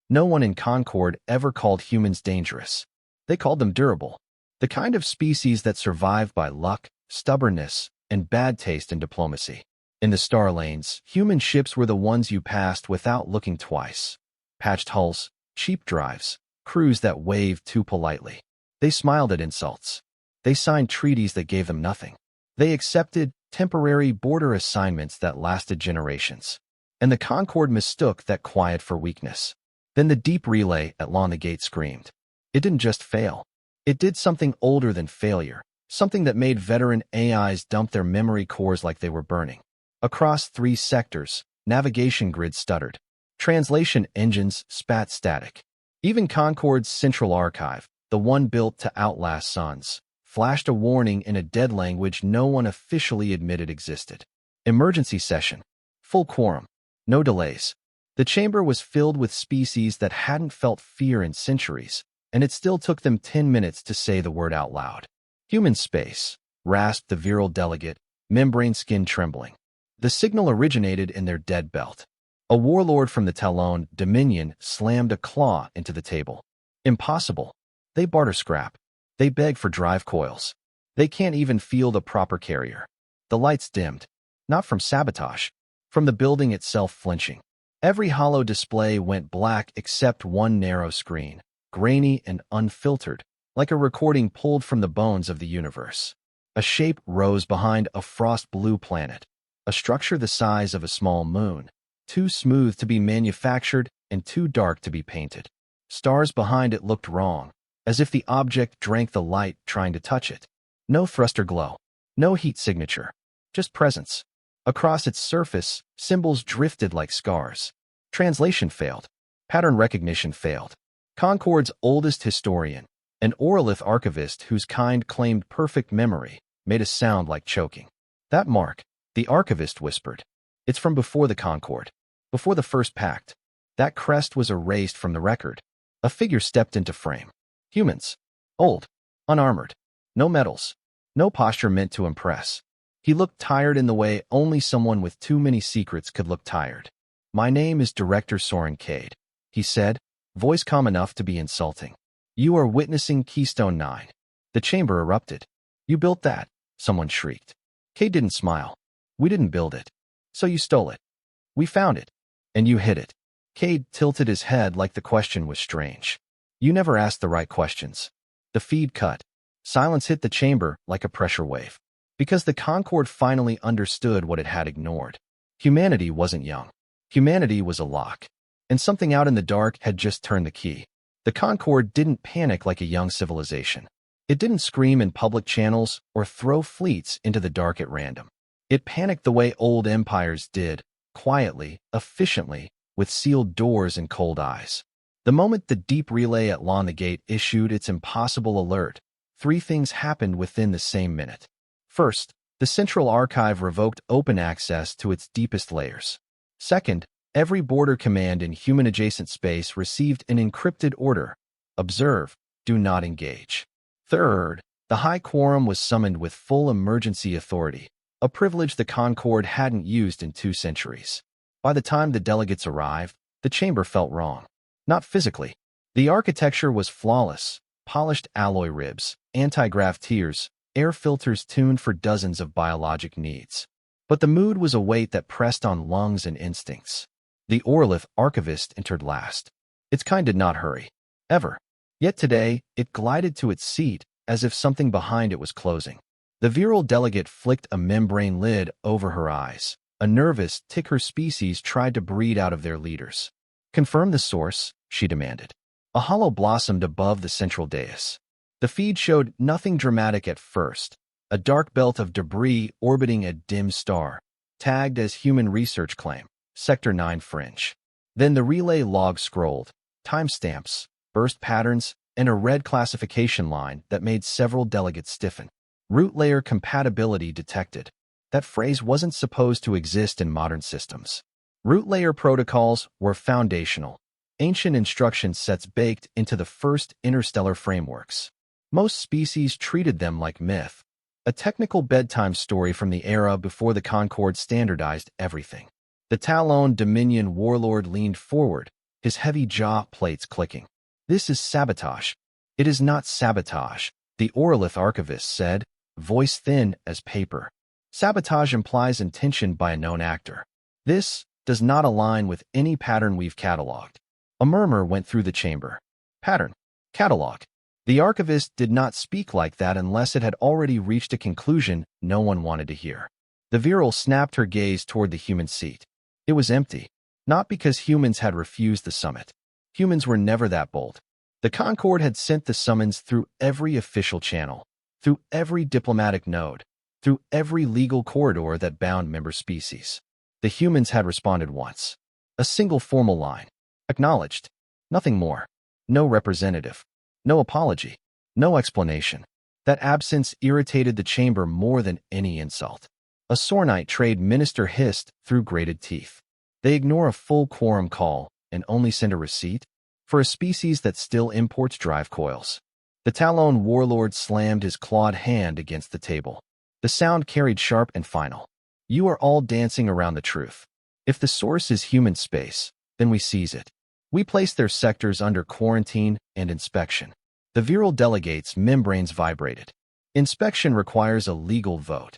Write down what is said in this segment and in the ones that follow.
No one in Concord ever called humans dangerous. They called them durable. The kind of species that survived by luck, stubbornness, and bad taste in diplomacy. In the star lanes, human ships were the ones you passed without looking twice. Patched hulls, cheap drives, crews that waved too politely. They smiled at insults. They signed treaties that gave them nothing. They accepted temporary border assignments that lasted generations. And the Concord mistook that quiet for weakness. Then the deep relay at Lawn the Gate screamed. It didn't just fail. It did something older than failure, something that made veteran AIs dump their memory cores like they were burning. Across 3 sectors, navigation grids stuttered. Translation engines spat static. Even Concord's central archive, the one built to outlast suns, flashed a warning in a dead language no one officially admitted existed. Emergency session. Full quorum. No delays. The chamber was filled with species that hadn't felt fear in centuries, and it still took them 10 minutes to say the word out loud. Human space, rasped the virile delegate, membrane skin trembling. The signal originated in their dead belt. A warlord from the Talon Dominion slammed a claw into the table. Impossible. They barter scrap. They beg for drive coils. They can't even field a proper carrier. The lights dimmed. Not from sabotage. From the building itself flinching. Every hollow display went black except one narrow screen, grainy and unfiltered, like a recording pulled from the bones of the universe. A shape rose behind a frost-blue planet, a structure the size of a small moon, too smooth to be manufactured and too dark to be painted. Stars behind it looked wrong, as if the object drank the light trying to touch it. No thruster glow, no heat signature, just presence. Across its surface, symbols drifted like scars. Translation failed. Pattern recognition failed. Concord's oldest historian, an Orolith archivist whose kind claimed perfect memory, made a sound like choking. That mark, the archivist whispered. It's from before the Concord, before the first pact. That crest was erased from the record. A figure stepped into frame. Humans. Old. Unarmored. No medals. No posture meant to impress. He looked tired in the way only someone with too many secrets could look tired. My name is Director Soren Cade, he said, voice calm enough to be insulting. You are witnessing Keystone 9. The chamber erupted. You built that, someone shrieked. Cade didn't smile. We didn't build it. So you stole it. We found it. And you hid it. Cade tilted his head like the question was strange. You never asked the right questions. The feed cut. Silence hit the chamber like a pressure wave. Because the Concord finally understood what it had ignored. Humanity wasn't young. Humanity was a lock. And something out in the dark had just turned the key. The Concord didn't panic like a young civilization. It didn't scream in public channels or throw fleets into the dark at random. It panicked the way old empires did, quietly, efficiently, with sealed doors and cold eyes. The moment the deep relay at Lawn the Gate issued its impossible alert, 3 things happened within the same minute. First, the Central Archive revoked open access to its deepest layers. Second, every border command in human-adjacent space received an encrypted order. Observe, do not engage. Third, the High Quorum was summoned with full emergency authority, a privilege the Concord hadn't used in 2 centuries. By the time the delegates arrived, the chamber felt wrong. Not physically. The architecture was flawless, polished alloy ribs, anti-grav tiers, air filters tuned for dozens of biologic needs. But the mood was a weight that pressed on lungs and instincts. The Orolith archivist entered last. Its kind did not hurry. Ever. Yet today, it glided to its seat as if something behind it was closing. The virile delegate flicked a membrane lid over her eyes. A nervous, ticker species tried to breed out of their leaders. Confirm the source, she demanded. A hollow blossomed above the central dais. The feed showed nothing dramatic at first, a dark belt of debris orbiting a dim star, tagged as human research claim, Sector 9 fringe. Then the relay log scrolled, timestamps, burst patterns, and a red classification line that made several delegates stiffen. Root layer compatibility detected. That phrase wasn't supposed to exist in modern systems. Root layer protocols were foundational, ancient instruction sets baked into the first interstellar frameworks. Most species treated them like myth, a technical bedtime story from the era before the Concord standardized everything. The Talon Dominion warlord leaned forward, his heavy jaw plates clicking. "This is sabotage." "It is not sabotage," the Orlith archivist said, voice thin as paper. "Sabotage implies intention by a known actor. This does not align with any pattern we've cataloged." A murmur went through the chamber. Pattern. Catalog. The archivist did not speak like that unless it had already reached a conclusion no one wanted to hear. The Virile snapped her gaze toward the human seat. It was empty. Not because humans had refused the summit. Humans were never that bold. The Concord had sent the summons through every official channel, through every diplomatic node, through every legal corridor that bound member species. The humans had responded once. A single formal line. Acknowledged. Nothing more. No representative. No apology. No explanation. That absence irritated the chamber more than any insult. A Sornite trade minister hissed through grated teeth. They ignore a full quorum call and only send a receipt? For a species that still imports drive coils. The Talon warlord slammed his clawed hand against the table. The sound carried sharp and final. "You are all dancing around the truth. If the source is human space, then we seize it. We place their sectors under quarantine and inspection." The Virile delegates' membranes vibrated. "Inspection requires a legal vote."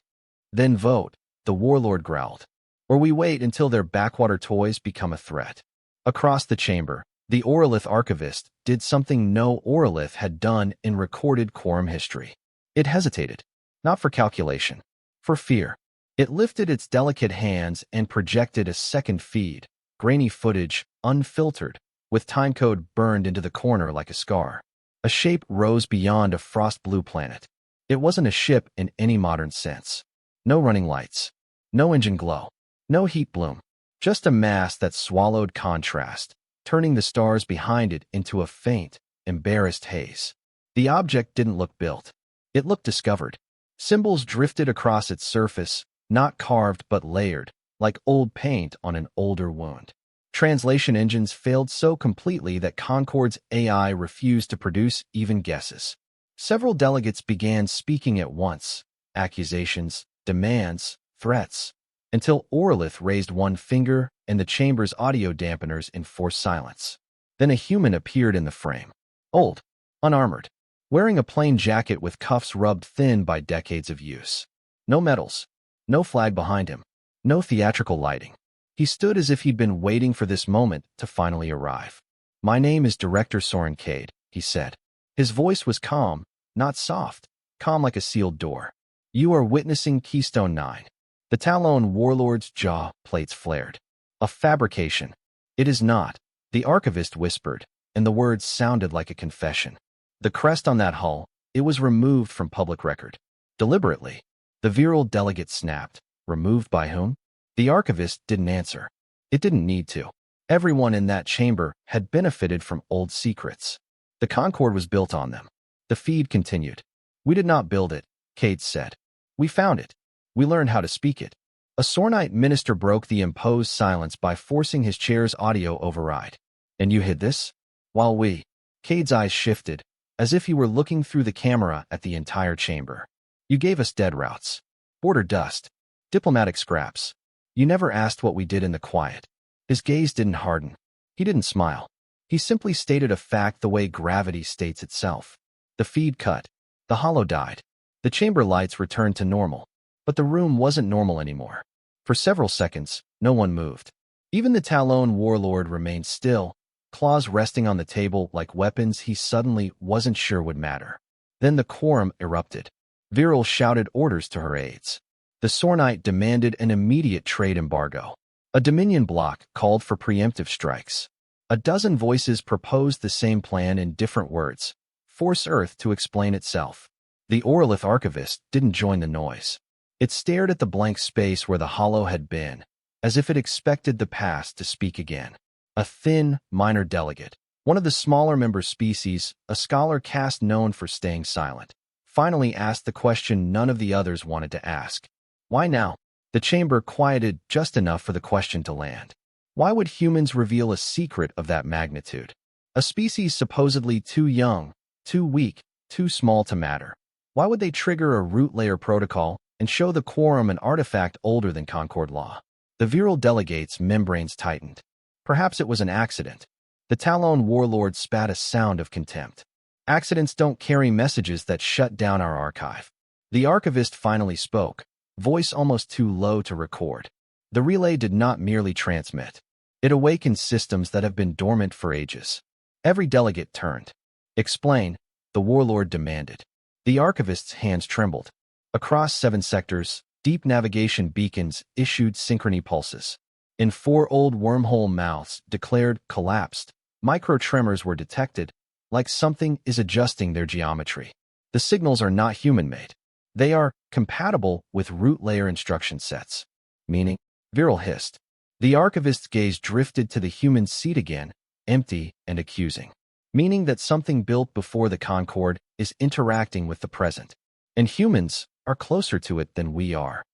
"Then vote," the warlord growled. "Or we wait until their backwater toys become a threat." Across the chamber, the Orlith archivist did something no Orlith had done in recorded quorum history. It hesitated. Not for calculation. For fear. It lifted its delicate hands and projected a second feed, grainy footage, unfiltered, with timecode burned into the corner like a scar. A shape rose beyond a frost-blue planet. It wasn't a ship in any modern sense. No running lights. No engine glow. No heat bloom. Just a mass that swallowed contrast, turning the stars behind it into a faint, embarrassed haze. The object didn't look built. It looked discovered. Symbols drifted across its surface, not carved but layered, like old paint on an older wound. Translation engines failed so completely that Concord's AI refused to produce even guesses. Several delegates began speaking at once, accusations, demands, threats, until Orlith raised one finger and the chamber's audio dampeners enforced silence. Then a human appeared in the frame. Old, unarmored, wearing a plain jacket with cuffs rubbed thin by decades of use. No medals, no flag behind him, no theatrical lighting. He stood as if he'd been waiting for this moment to finally arrive. "My name is Director Soren Cade," he said. His voice was calm, not soft, calm like a sealed door. "You are witnessing Keystone 9. The Talon warlord's jaw plates flared. "A fabrication." "It is not," the archivist whispered, and the words sounded like a confession. "The crest on that hull, it was removed from public record. Deliberately." The Virile delegate snapped. "Removed by whom?" The archivist didn't answer. It didn't need to. Everyone in that chamber had benefited from old secrets. The Concord was built on them. The feed continued. "We did not build it," Cade said. "We found it. We learned how to speak it." A Sornite minister broke the imposed silence by forcing his chair's audio override. "And you hid this?" "While we..." Cade's eyes shifted, as if he were looking through the camera at the entire chamber. "You gave us dead routes. Border dust. Diplomatic scraps. You never asked what we did in the quiet." His gaze didn't harden. He didn't smile. He simply stated a fact the way gravity states itself. The feed cut. The hollow died. The chamber lights returned to normal. But the room wasn't normal anymore. For several seconds, no one moved. Even the Talon warlord remained still, claws resting on the table like weapons he suddenly wasn't sure would matter. Then the quorum erupted. Virile shouted orders to her aides. The Sornite demanded an immediate trade embargo. A Dominion bloc called for preemptive strikes. A dozen voices proposed the same plan in different words. Force Earth to explain itself. The Orlith archivist didn't join the noise. It stared at the blank space where the hollow had been, as if it expected the past to speak again. A thin, minor delegate, one of the smaller member species, a scholar caste known for staying silent, finally asked the question none of the others wanted to ask. Why now? The chamber quieted just enough for the question to land. Why would humans reveal a secret of that magnitude? A species supposedly too young, too weak, too small to matter. Why would they trigger a root layer protocol and show the quorum an artifact older than Concord law? The Virile delegates' membranes tightened. Perhaps it was an accident. The Talon warlord spat a sound of contempt. Accidents don't carry messages that shut down our archive. The archivist finally spoke, voice almost too low to record. The relay did not merely transmit. It awakened systems that have been dormant for ages. Every delegate turned. Explain, the warlord demanded. The archivist's hands trembled. Across 7 sectors, deep navigation beacons issued synchrony pulses. In 4 old wormhole mouths declared collapsed, micro-tremors were detected, like something is adjusting their geometry. The signals are not human-made. They are compatible with root layer instruction sets. Meaning, Viral hissed. The archivist's gaze drifted to the human seat again, empty and accusing. Meaning that something built before the Concorde is interacting with the present. And humans are closer to it than we are.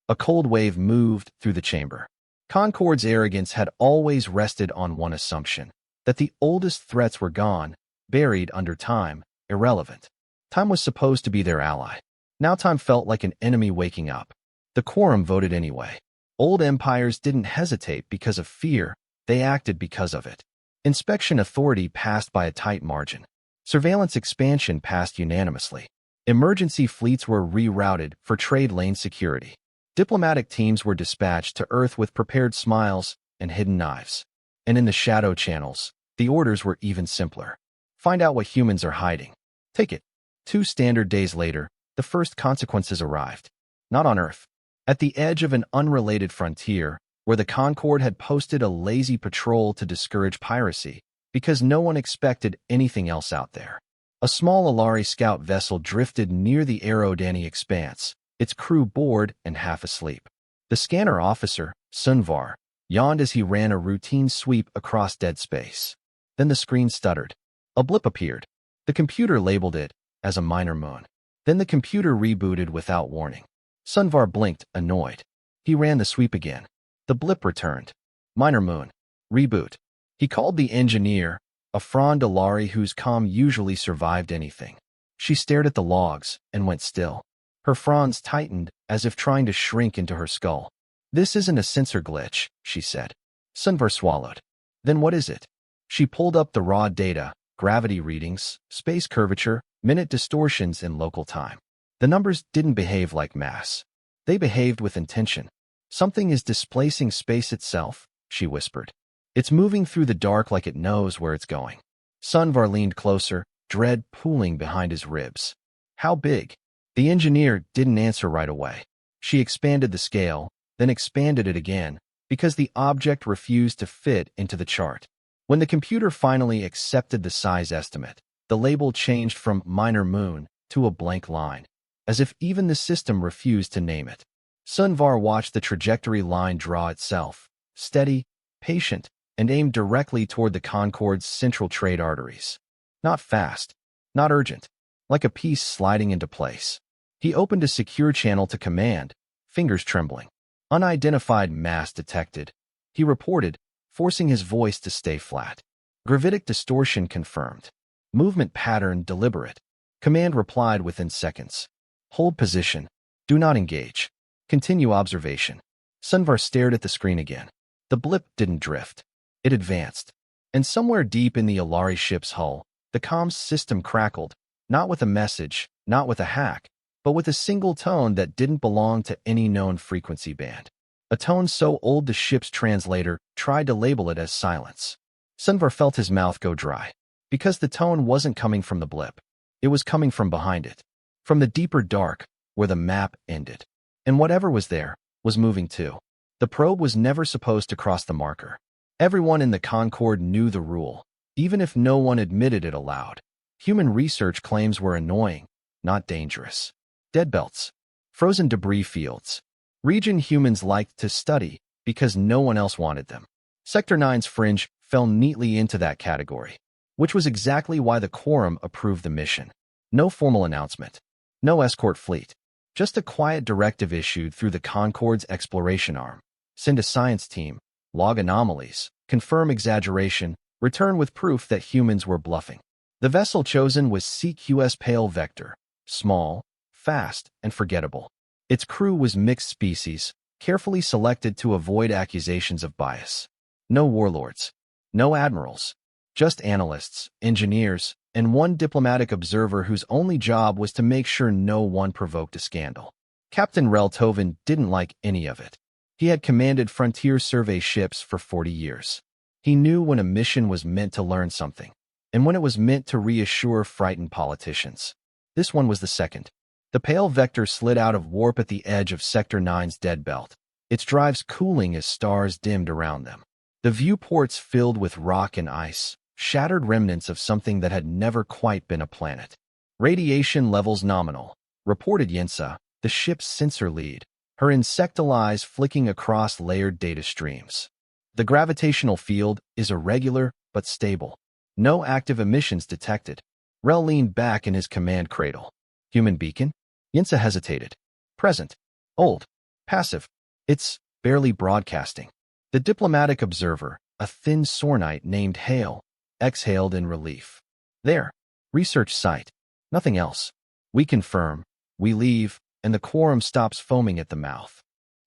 A cold wave moved through the chamber. Concorde's arrogance had always rested on one assumption, that the oldest threats were gone, buried under time, irrelevant. Time was supposed to be their ally. Now time felt like an enemy waking up. The quorum voted anyway. Old empires didn't hesitate because of fear, they acted because of it. Inspection authority passed by a tight margin. Surveillance expansion passed unanimously. Emergency fleets were rerouted for trade lane security. Diplomatic teams were dispatched to Earth with prepared smiles and hidden knives. And in the shadow channels, the orders were even simpler. Find out what humans are hiding. Take it. 2 standard days later, the first consequences arrived. Not on Earth. At the edge of an unrelated frontier, where the Concorde had posted a lazy patrol to discourage piracy, because no one expected anything else out there. A small Alari scout vessel drifted near the Aerodani expanse, its crew bored and half asleep. The scanner officer, Sunvar, yawned as he ran a routine sweep across dead space. Then the screen stuttered. A blip appeared. The computer labeled it as a minor moon. Then the computer rebooted without warning. Sunvar blinked, annoyed. He ran the sweep again. The blip returned. Minor moon. Reboot. He called the engineer, a Fran Delari whose comm usually survived anything. She stared at the logs and went still. Her fronds tightened as if trying to shrink into her skull. This isn't a sensor glitch, she said. Sunvar swallowed. Then what is it? She pulled up the raw data, gravity readings, space curvature, minute distortions in local time. The numbers didn't behave like mass. They behaved with intention. Something is displacing space itself, she whispered. It's moving through the dark like it knows where it's going. Sunvar leaned closer, dread pooling behind his ribs. How big? The engineer didn't answer right away. She expanded the scale, then expanded it again, because the object refused to fit into the chart. When the computer finally accepted the size estimate, the label changed from minor moon to a blank line, as if even the system refused to name it. Sunvar watched the trajectory line draw itself, steady, patient, and aimed directly toward the Concorde's central trade arteries. Not fast, not urgent, like a piece sliding into place. He opened a secure channel to command, fingers trembling. Unidentified mass detected, he reported, forcing his voice to stay flat. Gravitic distortion confirmed. Movement pattern deliberate. Command replied within seconds. Hold position. Do not engage. Continue observation. Sunvar stared at the screen again. The blip didn't drift. It advanced. And somewhere deep in the Alari ship's hull, the comms system crackled, not with a message, not with a hack, but with a single tone that didn't belong to any known frequency band. A tone so old the ship's translator tried to label it as silence. Sunvar felt his mouth go dry, because the tone wasn't coming from the blip. It was coming from behind it, from the deeper dark, where the map ended. And whatever was there was moving too. The probe was never supposed to cross the marker. Everyone in the Concorde knew the rule, even if no one admitted it aloud. Human research claims were annoying, not dangerous. Dead belts, frozen debris fields, region humans liked to study because no one else wanted them. Sector 9's fringe fell neatly into that category, which was exactly why the Quorum approved the mission. No formal announcement, no escort fleet, just a quiet directive issued through the Concorde's exploration arm. Send a science team, log anomalies, confirm exaggeration, return with proof that humans were bluffing. The vessel chosen was CQS Pale Vector, small, fast, and forgettable. Its crew was mixed species, carefully selected to avoid accusations of bias. No warlords, no admirals, Just analysts, engineers, and one diplomatic observer whose only job was to make sure no one provoked a scandal. Captain Reltoven didn't like any of it. He had commanded frontier survey ships for 40 years. He knew when a mission was meant to learn something, and when it was meant to reassure frightened politicians. This one was the second. The pale vector slid out of warp at the edge of Sector 9's dead belt, its drives cooling as stars dimmed around them. The viewports filled with rock and ice, shattered remnants of something that had never quite been a planet. Radiation levels nominal, reported Yensa, the ship's sensor lead, her insectal eyes flicking across layered data streams. The gravitational field is irregular but stable. No active emissions detected. Rel leaned back in his command cradle. Human beacon? Yensa hesitated. Present. Old. Passive. It's barely broadcasting. The diplomatic observer, a thin Sornite named Hale, exhaled in relief. There. Research site. Nothing else. We confirm. We leave, and the quorum stops foaming at the mouth.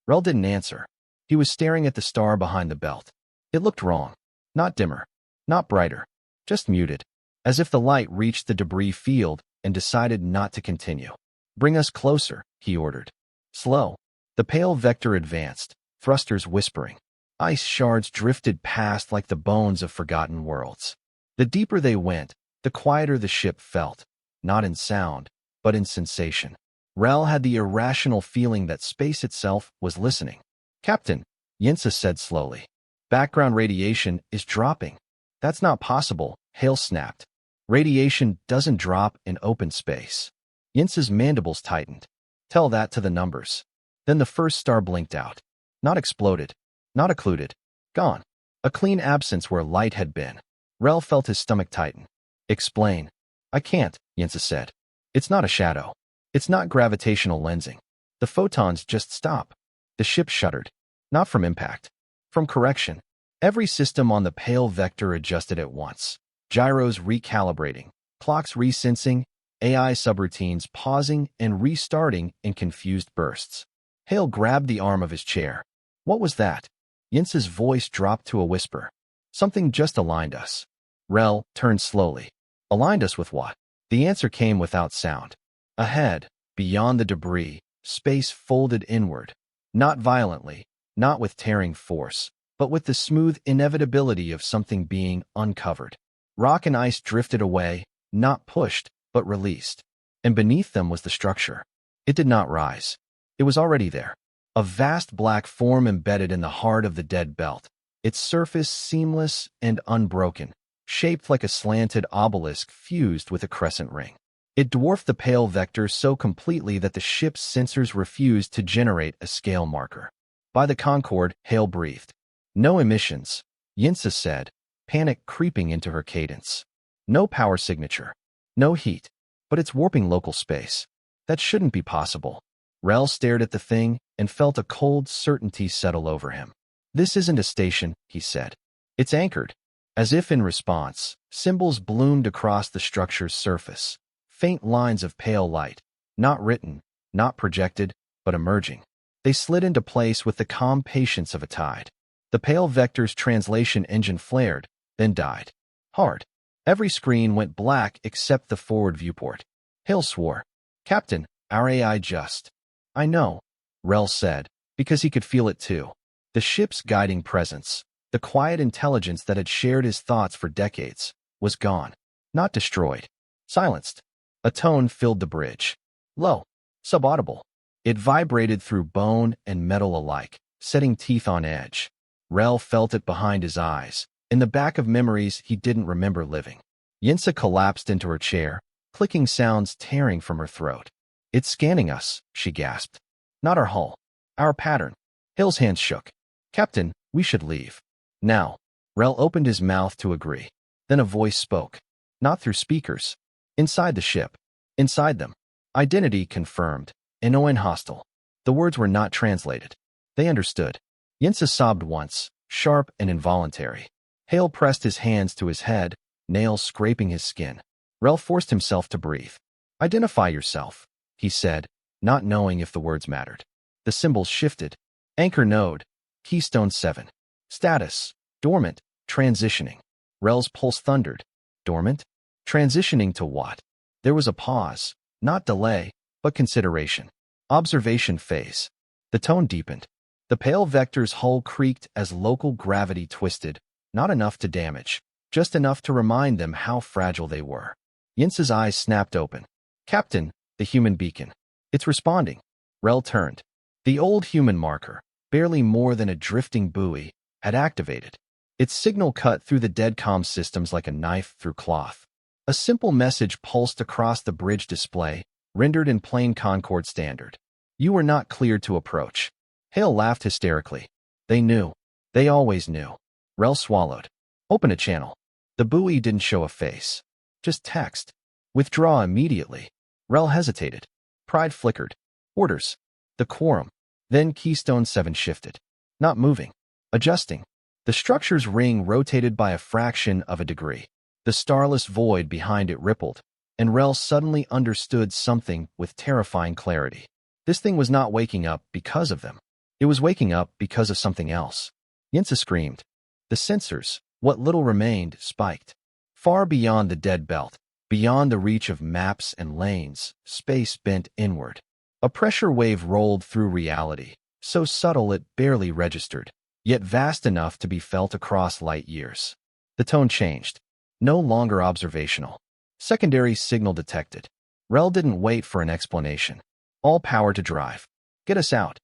Rel didn't answer. He was staring at the star behind the belt. It looked wrong. Not dimmer. Not brighter. Just muted. As if the light reached the debris field and decided not to continue. Bring us closer, he ordered. Slow. The pale vector advanced, thrusters whispering. Ice shards drifted past like the bones of forgotten worlds. The deeper they went, the quieter the ship felt, not in sound, but in sensation. Rel had the irrational feeling that space itself was listening. Captain, Yensa said slowly. Background radiation is dropping. That's not possible, Hale snapped. Radiation doesn't drop in open space. Yensa's mandibles tightened. Tell that to the numbers. Then the first star blinked out. Not exploded. Not occluded. Gone. A clean absence where light had been. Rel felt his stomach tighten. Explain. I can't, Yensa said. It's not a shadow. It's not gravitational lensing. The photons just stop. The ship shuddered. Not from impact. From correction. Every system on the pale vector adjusted at once. Gyros recalibrating. Clocks resensing. AI subroutines pausing and restarting in confused bursts. Hale grabbed the arm of his chair. What was that? Yensa's voice dropped to a whisper. Something just aligned us. Rel turned slowly. Aligned us with what? The answer came without sound. Ahead, beyond the debris, space folded inward. Not violently, not with tearing force, but with the smooth inevitability of something being uncovered. Rock and ice drifted away, not pushed, but released. And beneath them was the structure. It did not rise. It was already there. A vast black form embedded in the heart of the dead belt, its surface seamless and unbroken, shaped like a slanted obelisk fused with a crescent ring. It dwarfed the pale vector so completely that the ship's sensors refused to generate a scale marker. By the Concorde, Hale breathed. No emissions, Yensa said, panic creeping into her cadence. No power signature. No heat. But it's warping local space. That shouldn't be possible. Rel stared at the thing and felt a cold certainty settle over him. This isn't a station, he said. It's anchored. As if in response, symbols bloomed across the structure's surface. Faint lines of pale light. Not written, not projected, but emerging. They slid into place with the calm patience of a tide. The pale vector's translation engine flared, then died. Hard. Every screen went black except the forward viewport. Hale swore. Captain, our AI just. I know, Rel said, because he could feel it too. The ship's guiding presence, the quiet intelligence that had shared his thoughts for decades, was gone. Not destroyed. Silenced. A tone filled the bridge. Low. Subaudible. It vibrated through bone and metal alike, setting teeth on edge. Rel felt it behind his eyes, in the back of memories he didn't remember living. Yensa collapsed into her chair, clicking sounds tearing from her throat. It's scanning us, she gasped. Not our hull. Our pattern. Hale's hands shook. Captain, we should leave. Now. Rel opened his mouth to agree. Then a voice spoke. Not through speakers. Inside the ship. Inside them. Identity confirmed. Inoan hostile. The words were not translated. They understood. Yensa sobbed once, sharp and involuntary. Hale pressed his hands to his head, nails scraping his skin. Rel forced himself to breathe. Identify yourself, he said, not knowing if the words mattered. The symbols shifted. Anchor node. Keystone 7. Status. Dormant. Transitioning. Rel's pulse thundered. Dormant? Transitioning to what? There was a pause, not delay, but consideration. Observation phase. The tone deepened. The pale vector's hull creaked as local gravity twisted, not enough to damage, just enough to remind them how fragile they were. Yins's eyes snapped open. Captain, the human beacon. It's responding. Rel turned. The old human marker, barely more than a drifting buoy, had activated. Its signal cut through the dead comm systems like a knife through cloth. A simple message pulsed across the bridge display, rendered in plain Concord standard. You were not cleared to approach. Hale laughed hysterically. They knew. They always knew. Rel swallowed. Open a channel. The buoy didn't show a face. Just text. Withdraw immediately. Rel hesitated. Pride flickered. Orders. The quorum. Then Keystone 7 shifted. Not moving. Adjusting. The structure's ring rotated by a fraction of a degree. The starless void behind it rippled, and Rel suddenly understood something with terrifying clarity. This thing was not waking up because of them. It was waking up because of something else. Yinsa screamed. The sensors, what little remained, spiked. Far beyond the dead belt, beyond the reach of maps and lanes, space bent inward. A pressure wave rolled through reality, so subtle it barely registered, yet vast enough to be felt across light years. The tone changed. No longer observational. Secondary signal detected. Rel didn't wait for an explanation. All power to drive. Get us out.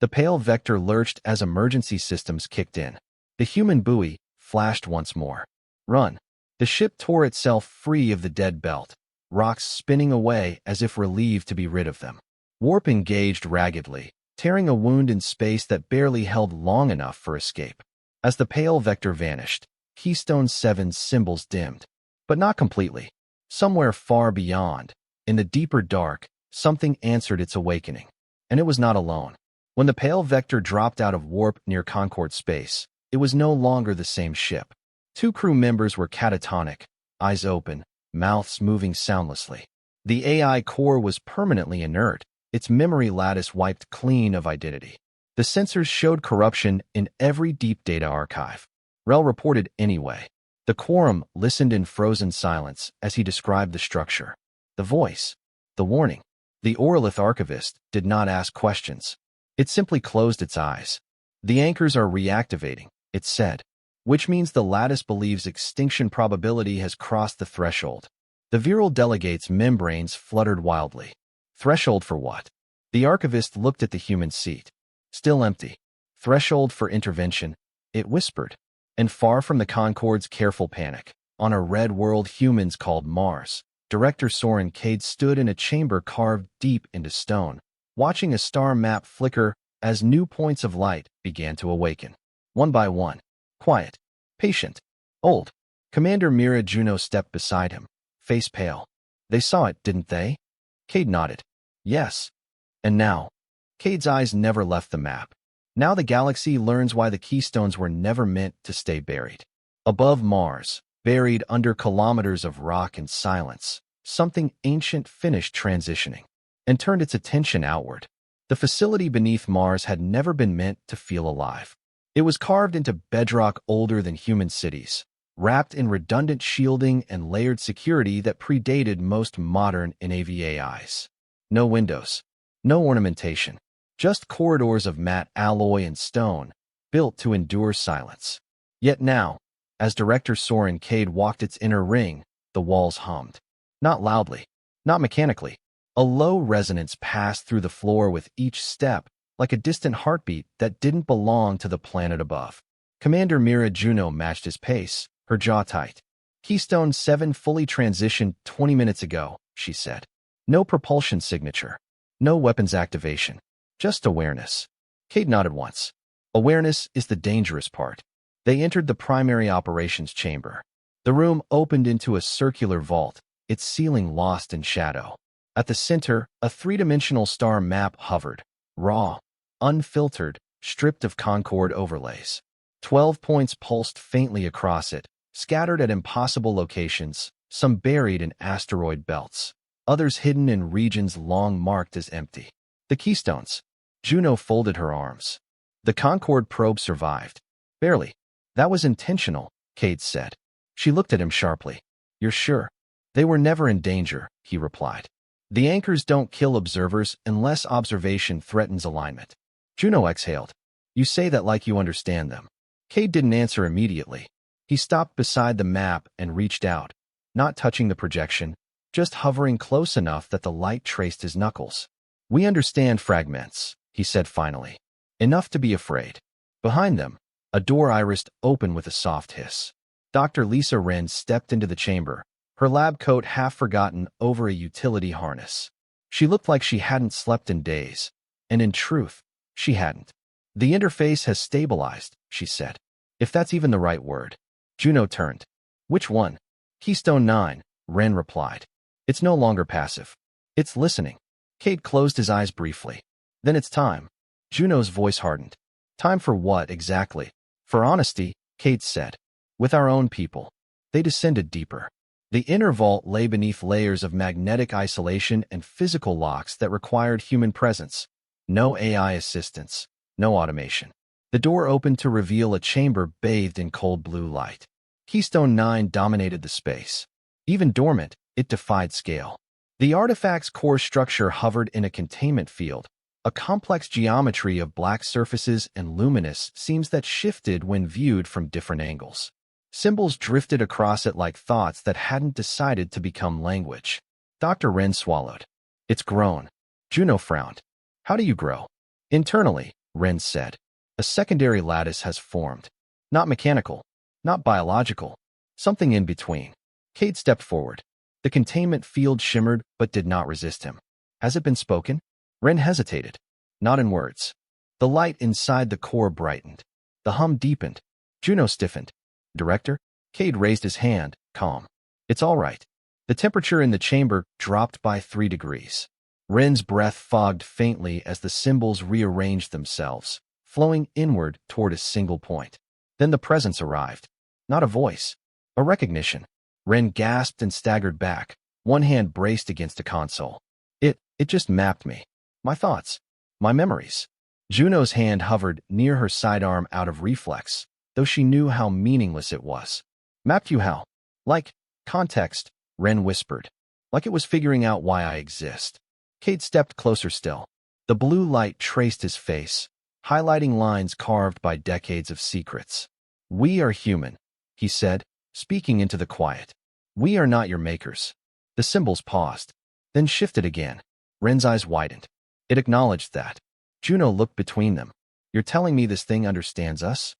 The pale vector lurched as emergency systems kicked in. The human buoy flashed once more. Run. The ship tore itself free of the dead belt, rocks spinning away as if relieved to be rid of them. Warp engaged raggedly, tearing a wound in space that barely held long enough for escape. As the pale vector vanished, Keystone 7's symbols dimmed. But not completely. Somewhere far beyond, in the deeper dark, something answered its awakening. And it was not alone. When the pale vector dropped out of warp near Concord space, it was no longer the same ship. Two crew members were catatonic, eyes open, mouths moving soundlessly. The AI core was permanently inert, its memory lattice wiped clean of identity. The sensors showed corruption in every deep data archive. Rel reported anyway. The quorum listened in frozen silence as he described the structure. The voice. The warning. The Orlith archivist did not ask questions. It simply closed its eyes. The anchors are reactivating, it said, which means the lattice believes extinction probability has crossed the threshold. The viral delegate's membranes fluttered wildly. Threshold for what? The archivist looked at the human seat. Still empty. Threshold for intervention, it whispered. And far from the Concord's careful panic, on a red world humans called Mars, Director Soren Cade stood in a chamber carved deep into stone, watching a star map flicker as new points of light began to awaken. One by one. Quiet. Patient. Old. Commander Mira Juno stepped beside him, face pale. They saw it, didn't they? Cade nodded. Yes. And now? Cade's eyes never left the map. Now the galaxy learns why the keystones were never meant to stay buried. Above Mars, buried under kilometers of rock and silence, something ancient finished transitioning and turned its attention outward. The facility beneath Mars had never been meant to feel alive. It was carved into bedrock older than human cities, wrapped in redundant shielding and layered security that predated most modern NAVAIs. No windows, no ornamentation. Just corridors of matte alloy and stone, built to endure silence. Yet now, as Director Soren Cade walked its inner ring, the walls hummed. Not loudly, not mechanically. A low resonance passed through the floor with each step, like a distant heartbeat that didn't belong to the planet above. Commander Mira Juno matched his pace, her jaw tight. Keystone 7 fully transitioned 20 minutes ago, she said. No propulsion signature. No weapons activation. Just awareness. Cade nodded once. Awareness is the dangerous part. They entered the primary operations chamber. The room opened into a circular vault, its ceiling lost in shadow. At the center, a three-dimensional star map hovered, raw, unfiltered, stripped of Concord overlays. 12 points pulsed faintly across it, scattered at impossible locations, some buried in asteroid belts, others hidden in regions long marked as empty. The keystones. Juno folded her arms. The Concord probe survived. Barely. That was intentional, Cade said. She looked at him sharply. You're sure? They were never in danger, he replied. The anchors don't kill observers unless observation threatens alignment. Juno exhaled. You say that like you understand them. Cade didn't answer immediately. He stopped beside the map and reached out, not touching the projection, just hovering close enough that the light traced his knuckles. We understand fragments, he said finally. Enough to be afraid. Behind them, a door irised open with a soft hiss. Dr. Lisa Wren stepped into the chamber, her lab coat half forgotten over a utility harness. She looked like she hadn't slept in days, and in truth, she hadn't. The interface has stabilized, she said. If that's even the right word. Juno turned. Which one? Keystone 9, Wren replied. It's no longer passive. It's listening. Cade closed his eyes briefly. Then it's time. Juno's voice hardened. Time for what, exactly? For honesty, Cade said. With our own people. They descended deeper. The inner vault lay beneath layers of magnetic isolation and physical locks that required human presence. No AI assistance. No automation. The door opened to reveal a chamber bathed in cold blue light. Keystone 9 dominated the space. Even dormant, it defied scale. The artifact's core structure hovered in a containment field, a complex geometry of black surfaces and luminous seams that shifted when viewed from different angles. Symbols drifted across it like thoughts that hadn't decided to become language. Dr. Wren swallowed. It's grown. Juno frowned. How do you grow? Internally, Wren said. A secondary lattice has formed. Not mechanical, not biological, something in between. Cade stepped forward. The containment field shimmered but did not resist him. Has it been spoken? Wren hesitated. Not in words. The light inside the core brightened. The hum deepened. Juno stiffened. Director? Cade raised his hand, calm. It's all right. The temperature in the chamber dropped by 3 degrees. Wren's breath fogged faintly as the symbols rearranged themselves, flowing inward toward a single point. Then the presence arrived. Not a voice. A recognition. Wren gasped and staggered back, one hand braced against a console. It just mapped me. My thoughts. My memories. Juno's hand hovered near her sidearm out of reflex, though she knew how meaningless it was. Mapped you how? Like, context, Wren whispered. Like it was figuring out why I exist. Cade stepped closer still. The blue light traced his face, highlighting lines carved by decades of secrets. We are human, he said, speaking into the quiet. We are not your makers. The symbols paused, then shifted again. Wren's eyes widened. It acknowledged that. Juno looked between them. You're telling me this thing understands us?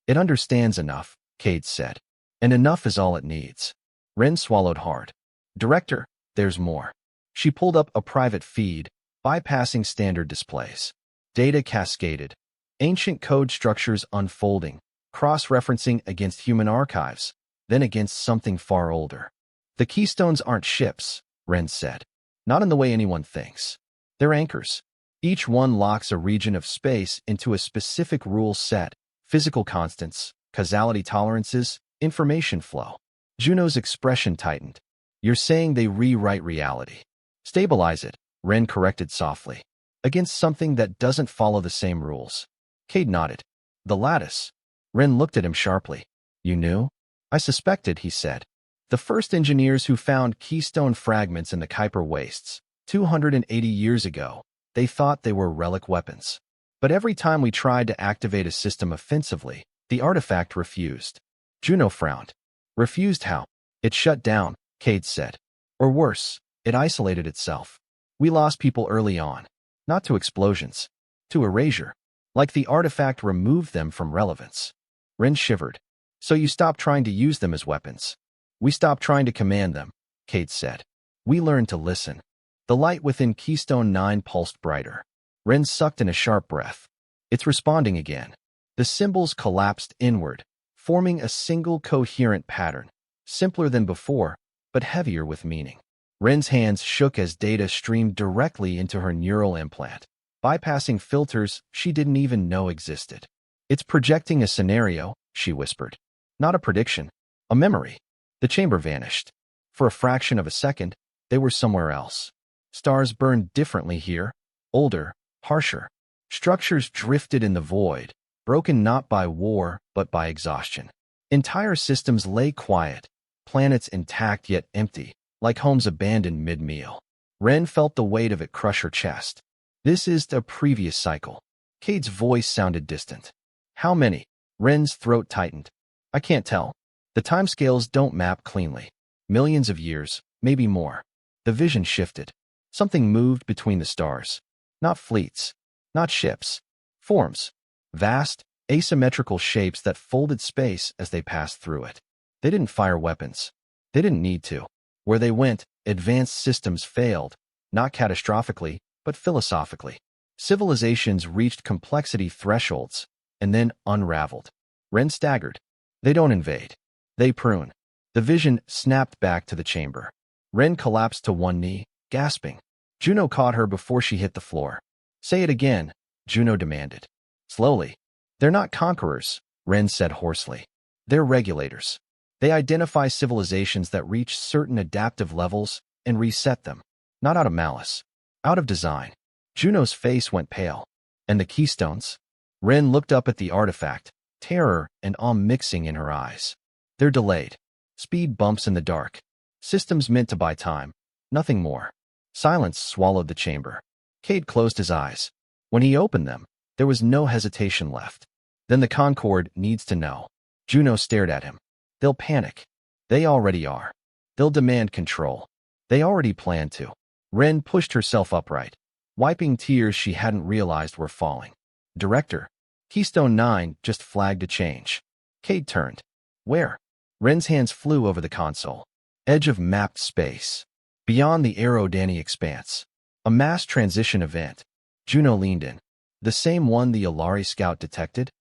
It understands enough, Cade said. And enough is all it needs. Wren swallowed hard. Director, there's more. She pulled up a private feed, bypassing standard displays. Data cascaded. Ancient code structures unfolding, cross-referencing against human archives, then against something far older. The keystones aren't ships, Wren said. Not in the way anyone thinks. They're anchors. Each one locks a region of space into a specific rule set, physical constants, causality tolerances, information flow. Juno's expression tightened. You're saying they rewrite reality. Stabilize it, Wren corrected softly. Against something that doesn't follow the same rules. Cade nodded. The lattice. Wren looked at him sharply. You knew? I suspected, he said. The first engineers who found keystone fragments in the Kuiper wastes, 280 years ago, they thought they were relic weapons. But every time we tried to activate a system offensively, the artifact refused. Juno frowned. Refused how? It shut down, Cade said. Or worse, it isolated itself. We lost people early on. Not to explosions. To erasure. Like the artifact removed them from relevance. Wren shivered. So you stopped trying to use them as weapons. We stopped trying to command them, Cade said. We learned to listen. The light within Keystone 9 pulsed brighter. Wren sucked in a sharp breath. It's responding again. The symbols collapsed inward, forming a single coherent pattern, simpler than before, but heavier with meaning. Wren's hands shook as data streamed directly into her neural implant, bypassing filters she didn't even know existed. It's projecting a scenario, she whispered. Not a prediction, a memory. The chamber vanished. For a fraction of a second, they were somewhere else. Stars burned differently here, older, harsher. Structures drifted in the void, broken not by war but by exhaustion. Entire systems lay quiet, planets intact yet empty, like homes abandoned mid-meal. Ren felt the weight of it crush her chest. This is the previous cycle. Cade's voice sounded distant. How many? Ren's throat tightened. I can't tell. The timescales don't map cleanly. Millions of years, maybe more. The vision shifted. Something moved between the stars. Not fleets. Not ships. Forms. Vast, asymmetrical shapes that folded space as they passed through it. They didn't fire weapons. They didn't need to. Where they went, advanced systems failed, not catastrophically, but philosophically. Civilizations reached complexity thresholds and then unraveled. Ren staggered. They don't invade. They prune. The vision snapped back to the chamber. Ren collapsed to one knee, gasping. Juno caught her before she hit the floor. Say it again, Juno demanded. Slowly. They're not conquerors, Ren said hoarsely. They're regulators. They identify civilizations that reach certain adaptive levels and reset them. Not out of malice. Out of design. Juno's face went pale. And the keystones? Ren looked up at the artifact, terror and awe mixing in her eyes. They're delayed. Speed bumps in the dark. Systems meant to buy time. Nothing more. Silence swallowed the chamber. Cade closed his eyes. When he opened them, there was no hesitation left. Then the Concord needs to know. Juno stared at him. They'll panic. They already are. They'll demand control. They already plan to. Ren pushed herself upright, wiping tears she hadn't realized were falling. Director. Keystone 9 just flagged a change. Cade turned. Where? Ren's hands flew over the console. Edge of mapped space. Beyond the Aerodani expanse. A mass transition event. Juno leaned in. The same one the Alari scout detected?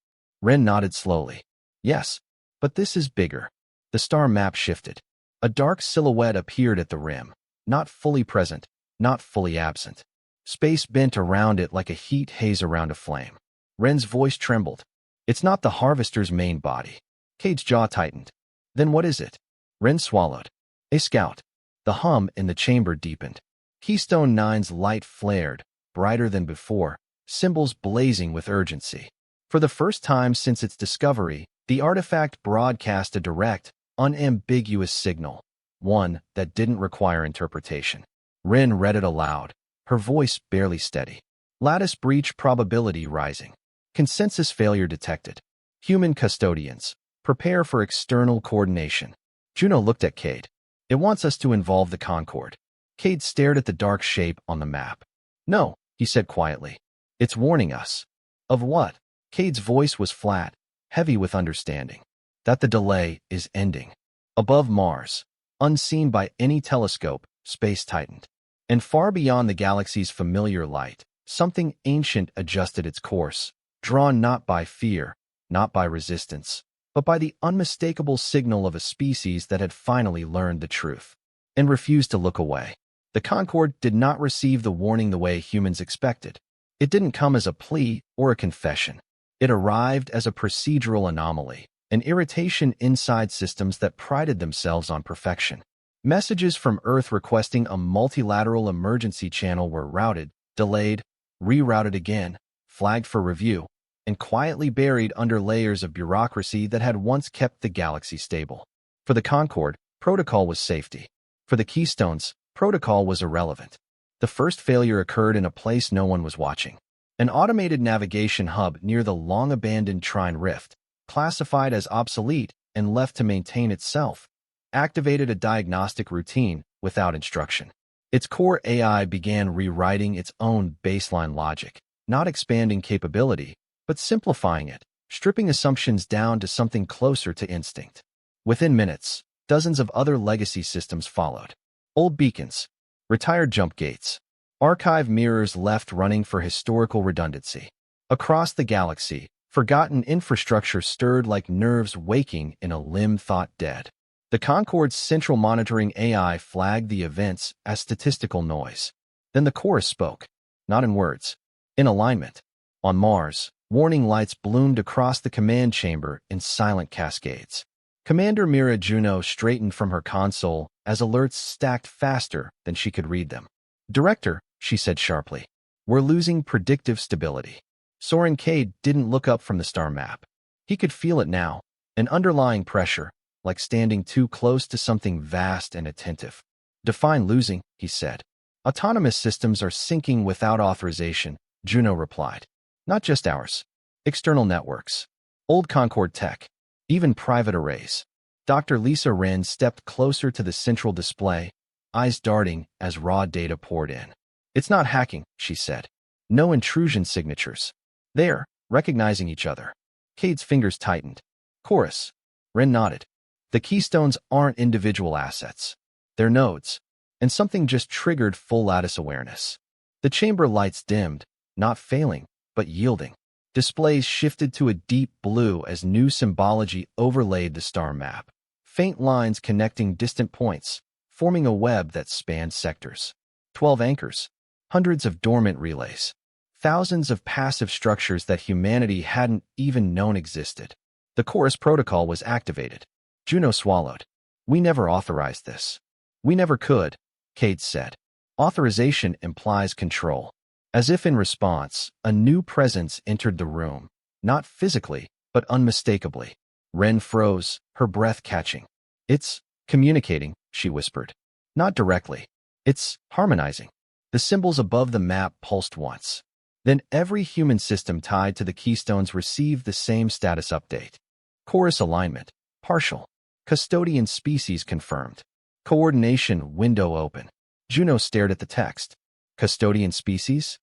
Ren nodded slowly. Yes, but this is bigger. The star map shifted. A dark silhouette appeared at the rim. Not fully present, not fully absent. Space bent around it like a heat haze around a flame. Ren's voice trembled. It's not the Harvester's main body. Cade's jaw tightened. Then what is it? Ren swallowed. A scout. The hum in the chamber deepened. Keystone 9's light flared, brighter than before, symbols blazing with urgency. For the first time since its discovery, the artifact broadcast a direct, unambiguous signal, one that didn't require interpretation. Ren read it aloud, her voice barely steady. Lattice breach probability rising. Consensus failure detected. Human custodians. Prepare for external coordination. Juno looked at Cade. It wants us to involve the Concord. Cade stared at the dark shape on the map. No, he said quietly. It's warning us. Of what? Cade's voice was flat, heavy with understanding. That the delay is ending. Above Mars, unseen by any telescope, space tightened. And far beyond the galaxy's familiar light, something ancient adjusted its course, drawn not by fear, not by resistance, but by the unmistakable signal of a species that had finally learned the truth and refused to look away. The Concord did not receive the warning the way humans expected. It didn't come as a plea or a confession. It arrived as a procedural anomaly, an irritation inside systems that prided themselves on perfection. Messages from Earth requesting a multilateral emergency channel were routed, delayed, rerouted again, flagged for review, and quietly buried under layers of bureaucracy that had once kept the galaxy stable. For the Concord, protocol was safety. For the Keystones, protocol was irrelevant. The first failure occurred in a place no one was watching. An automated navigation hub near the long-abandoned Trine Rift, classified as obsolete and left to maintain itself, activated a diagnostic routine without instruction. Its core AI began rewriting its own baseline logic, not expanding capability, but simplifying it, stripping assumptions down to something closer to instinct. Within minutes, dozens of other legacy systems followed. Old beacons, retired jump gates, archive mirrors left running for historical redundancy. Across the galaxy, forgotten infrastructure stirred like nerves waking in a limb thought dead. The Concord's central monitoring AI flagged the events as statistical noise. Then the chorus spoke, not in words, in alignment. On Mars, warning lights bloomed across the command chamber in silent cascades. Commander Mira Juno straightened from her console as alerts stacked faster than she could read them. Director, she said sharply, we're losing predictive stability. Soren Cade didn't look up from the star map. He could feel it now, An underlying pressure, like standing too close to something vast and attentive. Define losing, he said. Autonomous systems are sinking without authorization, Juno replied. Not just ours. External networks. Old Concord tech. Even private arrays. Dr. Lisa Wren stepped closer to the central display, eyes darting as raw data poured in. It's not hacking, she said. No intrusion signatures. There, recognizing each other. Cade's fingers tightened. Chorus. Wren nodded. The keystones aren't individual assets. They're nodes. And something just triggered full lattice awareness. The chamber lights dimmed, not failing, but yielding. Displays shifted to a deep blue as new symbology overlaid the star map. Faint lines connecting distant points, forming a web that spanned sectors. 12 anchors. Hundreds of dormant relays. Thousands of passive structures that humanity hadn't even known existed. The chorus protocol was activated. Juno swallowed. We never authorized this. We never could, Cade said. Authorization implies control. As if in response, a new presence entered the room, not physically, but unmistakably. Wren froze, her breath catching. It's communicating, she whispered. Not directly. It's harmonizing. The symbols above the map pulsed once. Then every human system tied to the keystones received the same status update. Chorus alignment, partial. Custodian species confirmed. Coordination window open. Juno stared at the text. Custodian species?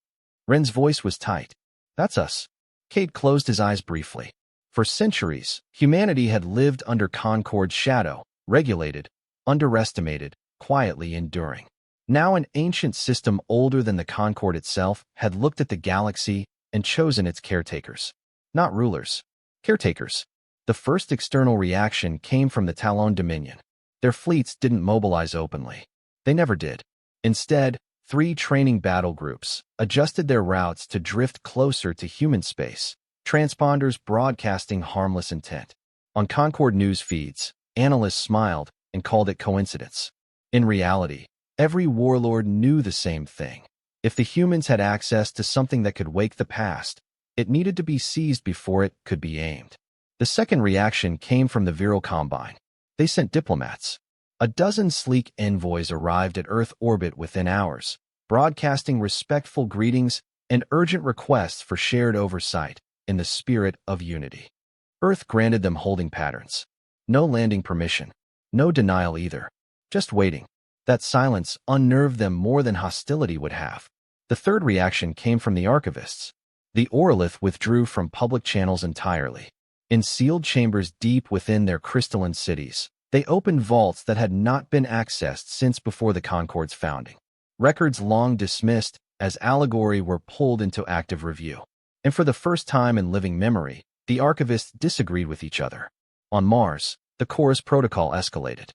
Wren's voice was tight. That's us. Cade closed his eyes briefly. For centuries, humanity had lived under Concord's shadow, regulated, underestimated, quietly enduring. Now an ancient system older than the Concord itself had looked at the galaxy and chosen its caretakers. Not rulers. Caretakers. The first external reaction came from the Talon Dominion. Their fleets didn't mobilize openly. They never did. Instead, 3 training battle groups adjusted their routes to drift closer to human space, transponders broadcasting harmless intent. On Concord news feeds, analysts smiled and called it coincidence. In reality, every warlord knew the same thing. If the humans had access to something that could wake the past, it needed to be seized before it could be aimed. The second reaction came from the Viral Combine. They sent diplomats. A dozen sleek envoys arrived at Earth orbit within hours, broadcasting respectful greetings and urgent requests for shared oversight in the spirit of unity. Earth granted them holding patterns. No landing permission. No denial either. Just waiting. That silence unnerved them more than hostility would have. The third reaction came from the archivists. The Orlith withdrew from public channels entirely. In sealed chambers deep within their crystalline cities, they opened vaults that had not been accessed since before the Concord's founding. Records long dismissed as allegory were pulled into active review. And for the first time in living memory, the archivists disagreed with each other. On Mars, the chorus protocol escalated.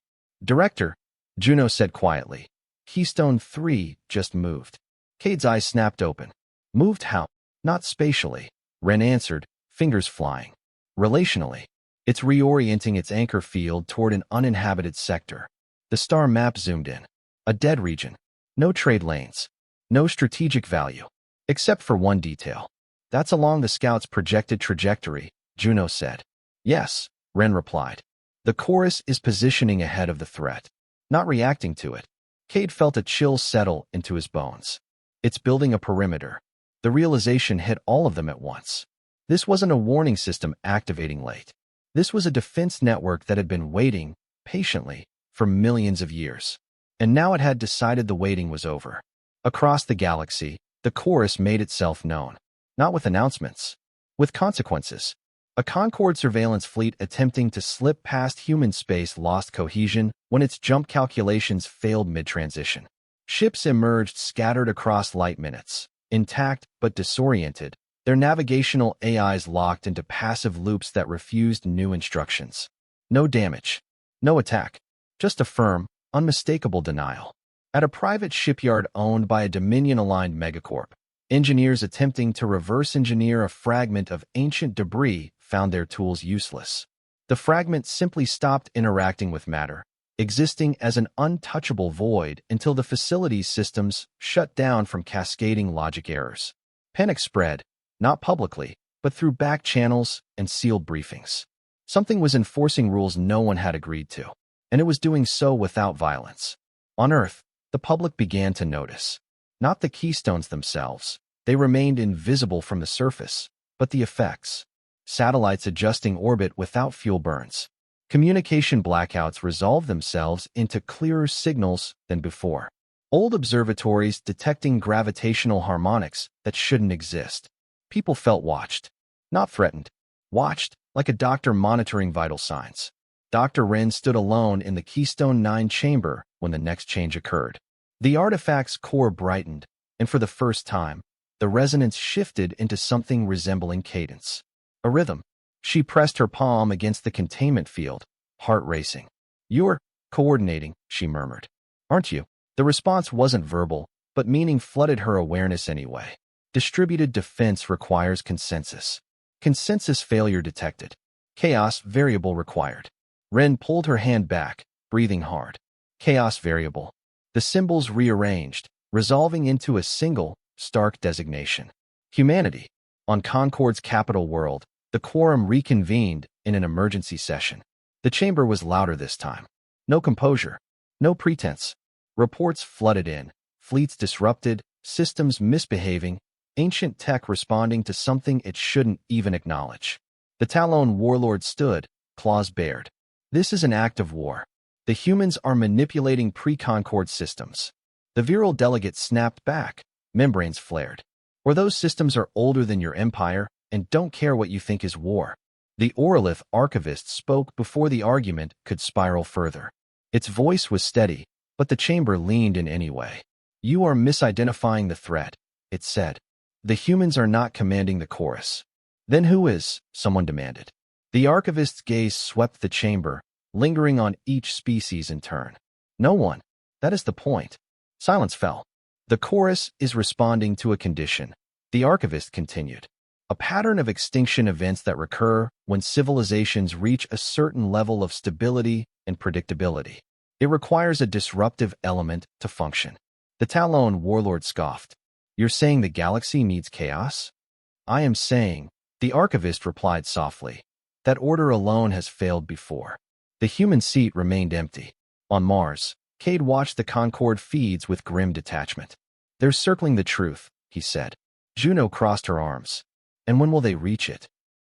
Director, Juno said quietly. Keystone 3 just moved. Cade's eyes snapped open. Moved how? Not spatially, Wren answered, fingers flying. Relationally. It's reorienting its anchor field toward an uninhabited sector. The star map zoomed in. A dead region. No trade lanes. No strategic value. Except for one detail. That's along the scout's projected trajectory, Juno said. Yes, Wren replied. The chorus is positioning ahead of the threat, not reacting to it. Cade felt a chill settle into his bones. It's building a perimeter. The realization hit all of them at once. This wasn't a warning system activating late. This was a defense network that had been waiting, patiently, for millions of years. And now it had decided the waiting was over. Across the galaxy, the chorus made itself known. Not with announcements. With consequences. A Concorde surveillance fleet attempting to slip past human space lost cohesion when its jump calculations failed mid-transition. Ships emerged scattered across light minutes, intact but disoriented, their navigational AIs locked into passive loops that refused new instructions. No damage. No attack. Just a firm, unmistakable denial. At a private shipyard owned by a Dominion-aligned megacorp, engineers attempting to reverse engineer a fragment of ancient debris found their tools useless. The fragment simply stopped interacting with matter, existing as an untouchable void until the facility's systems shut down from cascading logic errors. Panic spread, not publicly, but through back channels and sealed briefings. Something was enforcing rules no one had agreed to, and it was doing so without violence. On Earth, the public began to notice. Not the keystones themselves. They remained invisible from the surface, but the effects. Satellites adjusting orbit without fuel burns. Communication blackouts resolved themselves into clearer signals than before. Old observatories detecting gravitational harmonics that shouldn't exist. People felt watched, not threatened. Watched, like a doctor monitoring vital signs. Dr. Wren stood alone in the Keystone 9 chamber when the next change occurred. The artifact's core brightened, and for the first time, the resonance shifted into something resembling cadence. A rhythm. She pressed her palm against the containment field, heart racing. "You're coordinating," she murmured. "Aren't you?" The response wasn't verbal, but meaning flooded her awareness anyway. Distributed defense requires consensus. Consensus failure detected. Chaos variable required. Wren pulled her hand back, breathing hard. Chaos variable. The symbols rearranged, resolving into a single, stark designation. Humanity. On Concord's capital world, the quorum reconvened in an emergency session. The chamber was louder this time. No composure. No pretense. Reports flooded in. Fleets disrupted, systems misbehaving, ancient tech responding to something it shouldn't even acknowledge. The Talon warlord stood, claws bared. "This is an act of war. The humans are manipulating pre-Concord systems." The virile delegate snapped back, membranes flared. "Or those systems are older than your empire and don't care what you think is war." The Orlith archivist spoke before the argument could spiral further. Its voice was steady, but the chamber leaned in anyway. "You are misidentifying the threat," it said. "The humans are not commanding the chorus." "Then who is?" someone demanded. The archivist's gaze swept the chamber, lingering on each species in turn. "No one. That is the point." Silence fell. "The chorus is responding to a condition," the archivist continued. "A pattern of extinction events that recur when civilizations reach a certain level of stability and predictability. It requires a disruptive element to function." The Talon warlord scoffed. "You're saying the galaxy needs chaos?" "I am saying," the archivist replied softly, "that order alone has failed before." The human seat remained empty. On Mars, Cade watched the Concord feeds with grim detachment. "They're circling the truth," he said. Juno crossed her arms. "And when will they reach it?"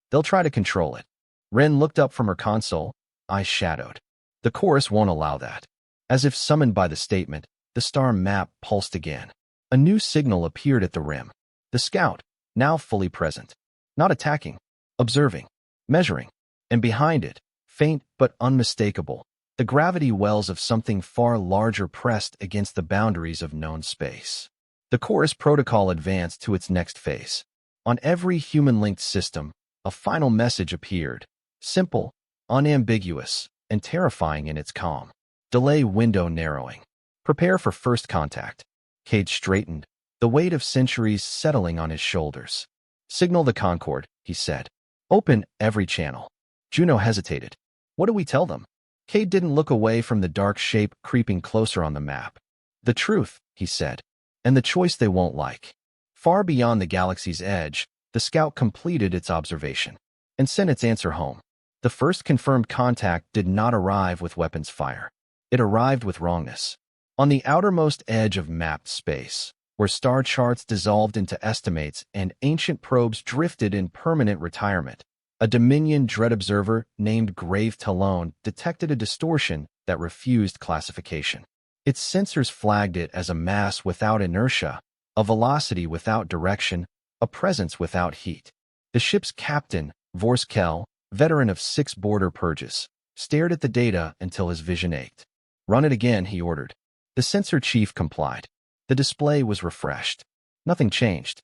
"They'll try to control it." Wren looked up from her console, eyes shadowed. "The chorus won't allow that." As if summoned by the statement, the star map pulsed again. A new signal appeared at the rim. The scout, now fully present. Not attacking, observing, measuring. And behind it, faint but unmistakable, the gravity wells of something far larger pressed against the boundaries of known space. The chorus protocol advanced to its next phase. On every human-linked system, a final message appeared. Simple, unambiguous, and terrifying in its calm. Delay window narrowing. Prepare for first contact. Cade straightened, the weight of centuries settling on his shoulders. "Signal the Concord," he said. "Open every channel." Juno hesitated. "What do we tell them?" Cade didn't look away from the dark shape creeping closer on the map. "The truth," he said, "and the choice they won't like." Far beyond the galaxy's edge, the scout completed its observation and sent its answer home. The first confirmed contact did not arrive with weapons fire. It arrived with wrongness. On the outermost edge of mapped space, where star charts dissolved into estimates and ancient probes drifted in permanent retirement, a Dominion Dread observer named Grave Talon detected a distortion that refused classification. Its sensors flagged it as a mass without inertia, a velocity without direction, a presence without heat. The ship's captain, Vorskel, veteran of 6 border purges, stared at the data until his vision ached. "Run it again," he ordered. The sensor chief complied. The display was refreshed. Nothing changed.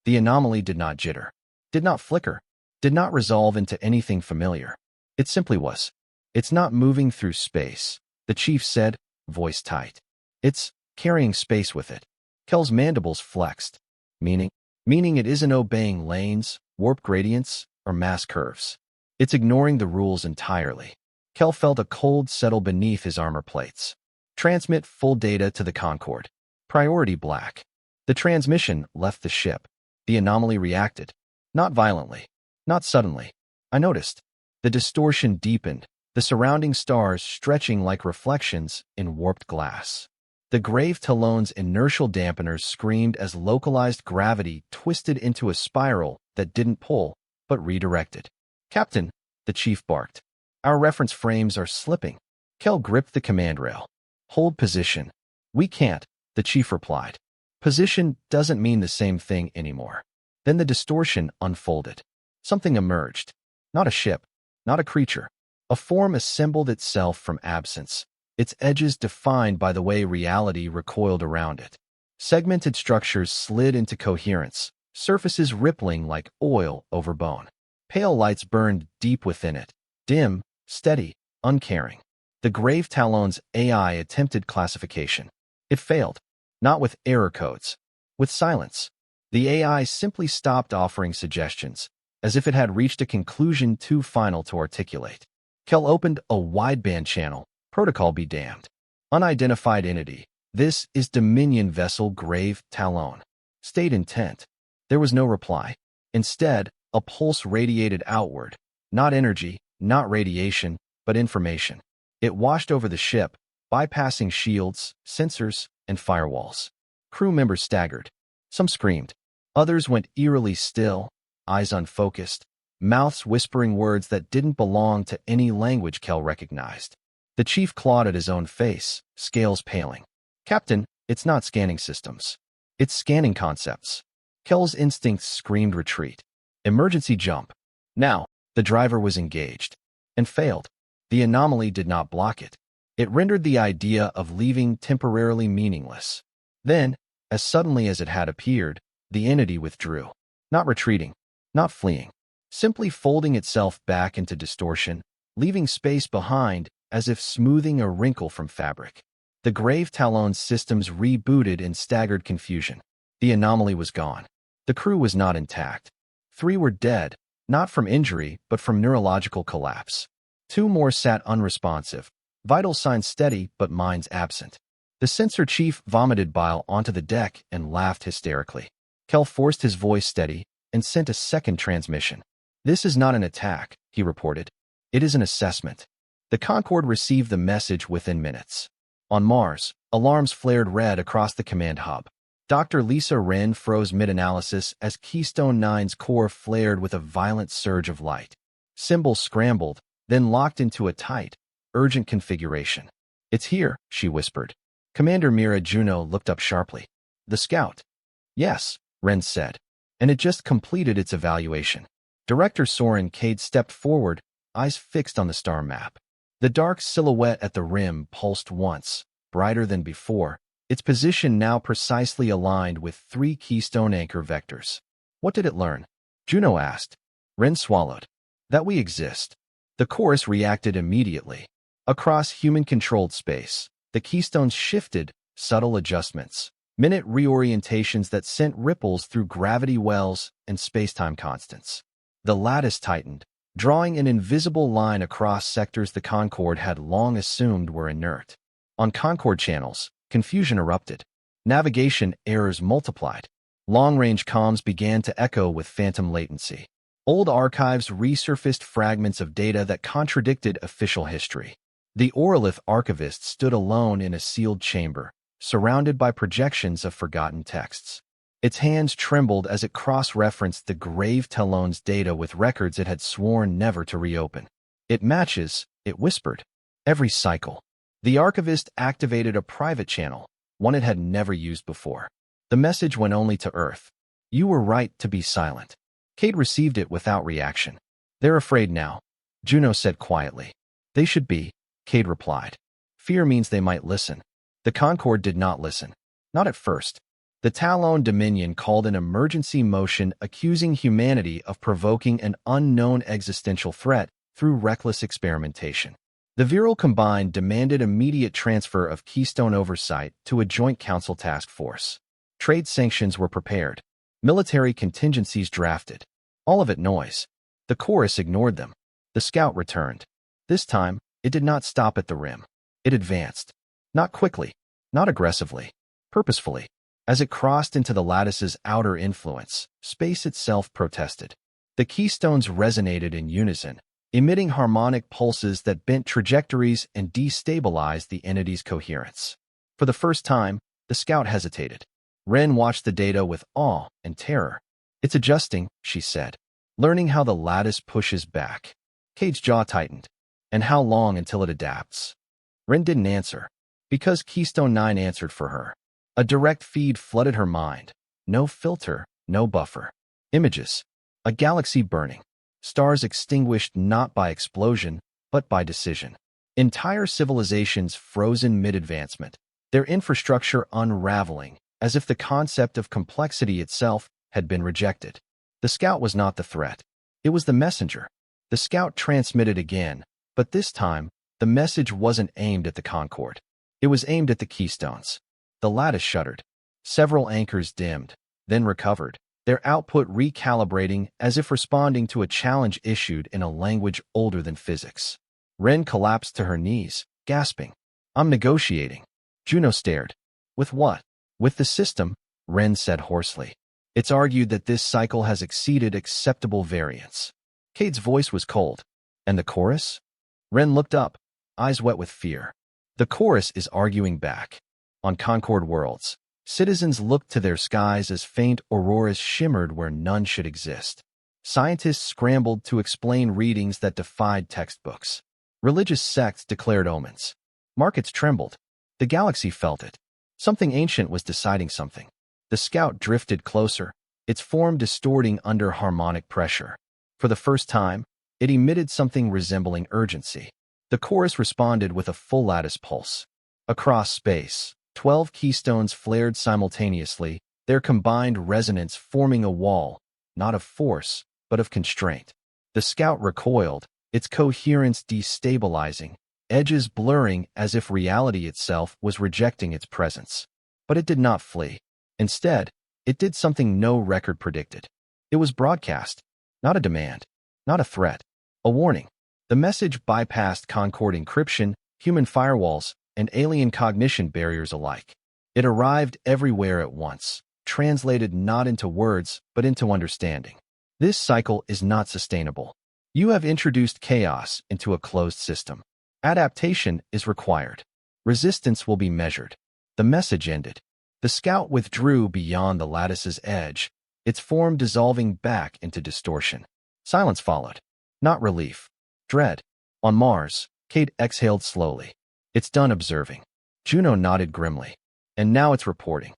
The anomaly did not jitter, did not flicker, did not resolve into anything familiar. It simply was. "It's not moving through space," the chief said, voice tight. "It's carrying space with it." Kel's mandibles flexed. Meaning it isn't obeying lanes, warp gradients, or mass curves. It's ignoring the rules entirely. Kel felt a cold settle beneath his armor plates. "Transmit full data to the Concord. Priority black." The transmission left the ship. The anomaly reacted. Not violently. Not suddenly. "I noticed." The distortion deepened, the surrounding stars stretching like reflections in warped glass. The grave Talon's inertial dampeners screamed as localized gravity twisted into a spiral that didn't pull, but redirected. "Captain," the chief barked. "Our reference frames are slipping." Kel gripped the command rail. "Hold position." "We can't," the chief replied. "Position doesn't mean the same thing anymore." Then the distortion unfolded. Something emerged. Not a ship, not a creature. A form assembled itself from absence, its edges defined by the way reality recoiled around it. Segmented structures slid into coherence, surfaces rippling like oil over bone. Pale lights burned deep within it, dim, steady, uncaring. The grave Talon's AI attempted classification. It failed, not with error codes, with silence. The AI simply stopped offering suggestions, as if it had reached a conclusion too final to articulate. Kel opened a wideband channel. "Protocol be damned. Unidentified entity. This is Dominion vessel Grave Talon." State intent. There was no reply. Instead, a pulse radiated outward. Not energy, not radiation, but information. It washed over the ship, bypassing shields, sensors, and firewalls. Crew members staggered. Some screamed. Others went eerily still, eyes unfocused, mouths whispering words that didn't belong to any language Kel recognized. The chief clawed at his own face, scales paling. "Captain, it's not scanning systems. It's scanning concepts." Kel's instincts screamed retreat. Emergency jump. Now, the driver was engaged. And failed. The anomaly did not block it. It rendered the idea of leaving temporarily meaningless. Then, as suddenly as it had appeared, the entity withdrew. Not retreating, not fleeing. Simply folding itself back into distortion, leaving space behind as if smoothing a wrinkle from fabric. The grave Talon's systems rebooted in staggered confusion. The anomaly was gone. The crew was not intact. 3 were dead, not from injury, but from neurological collapse. 2 more sat unresponsive, vital signs steady but minds absent. The sensor chief vomited bile onto the deck and laughed hysterically. Kel forced his voice steady and sent a second transmission. "This is not an attack," he reported. "It is an assessment." The Concorde received the message within minutes. On Mars, alarms flared red across the command hub. Dr. Lisa Wren froze mid-analysis as Keystone 9's core flared with a violent surge of light. Symbols scrambled, then locked into a tight, urgent configuration. "It's here," she whispered. Commander Mira Juno looked up sharply. "The scout?" "Yes," Wren said. "And it just completed its evaluation." Director Soren Cade stepped forward, eyes fixed on the star map. The dark silhouette at the rim pulsed once, brighter than before, its position now precisely aligned with 3 keystone anchor vectors. "What did it learn?" Juno asked. Wren swallowed. "That we exist." The chorus reacted immediately. Across human-controlled space, the keystones shifted, subtle adjustments, minute reorientations that sent ripples through gravity wells and space-time constants. The lattice tightened, drawing an invisible line across sectors the Concorde had long assumed were inert. On Concorde channels, confusion erupted. Navigation errors multiplied. Long-range comms began to echo with phantom latency. Old archives resurfaced fragments of data that contradicted official history. The Orlith archivist stood alone in a sealed chamber, surrounded by projections of forgotten texts. Its hands trembled as it cross-referenced the grave Talon's data with records it had sworn never to reopen. "It matches," it whispered. "Every cycle." The archivist activated a private channel, one it had never used before. The message went only to Earth. "You were right to be silent." Cade received it without reaction. "They're afraid now," Juno said quietly. "They should be," Cade replied. "Fear means they might listen." The Concorde did not listen. Not at first. The Talon Dominion called an emergency motion accusing humanity of provoking an unknown existential threat through reckless experimentation. The Virile Combined demanded immediate transfer of Keystone oversight to a Joint Council task force. Trade sanctions were prepared. Military contingencies drafted. All of it noise. The chorus ignored them. The scout returned. This time, it did not stop at the rim. It advanced. Not quickly, not aggressively, purposefully. As it crossed into the lattice's outer influence, space itself protested. The keystones resonated in unison, emitting harmonic pulses that bent trajectories and destabilized the entity's coherence. For the first time, the scout hesitated. Ren watched the data with awe and terror. "It's adjusting," she said, learning how the lattice pushes back. Cade's jaw tightened. "And how long until it adapts?" Ren didn't answer, because Keystone 9 answered for her. A direct feed flooded her mind. No filter, no buffer. Images. A galaxy burning. Stars extinguished not by explosion, but by decision. Entire civilizations frozen mid-advancement, their infrastructure unraveling, as if the concept of complexity itself had been rejected. The scout was not the threat. It was the messenger. The scout transmitted again, but this time, the message wasn't aimed at the Concord. It was aimed at the Keystones. The lattice shuddered. Several anchors dimmed, then recovered, their output recalibrating as if responding to a challenge issued in a language older than physics. Ren collapsed to her knees, gasping. "I'm negotiating." Juno stared. "With what?" "With the system," Ren said hoarsely. "It's argued that this cycle has exceeded acceptable variance." Cade's voice was cold. "And the chorus?" Ren looked up, eyes wet with fear. The chorus is arguing back. On Concord worlds, citizens looked to their skies as faint auroras shimmered where none should exist. Scientists scrambled to explain readings that defied textbooks. Religious sects declared omens. Markets trembled. The galaxy felt it. Something ancient was deciding something. The scout drifted closer, its form distorting under harmonic pressure. For the first time, it emitted something resembling urgency. The chorus responded with a full lattice pulse. Across space, 12 keystones flared simultaneously, their combined resonance forming a wall, not of force, but of constraint. The scout recoiled, its coherence destabilizing, edges blurring as if reality itself was rejecting its presence. But it did not flee. Instead, it did something no record predicted. It was broadcast, not a demand, not a threat, a warning. The message bypassed Concord encryption, human firewalls, and alien cognition barriers alike. It arrived everywhere at once, translated not into words, but into understanding. This cycle is not sustainable. You have introduced chaos into a closed system. Adaptation is required. Resistance will be measured. The message ended. The scout withdrew beyond the lattice's edge, its form dissolving back into distortion. Silence followed. Not relief. Dread. On Mars, Cade exhaled slowly. "It's done observing." Juno nodded grimly. "And now it's reporting."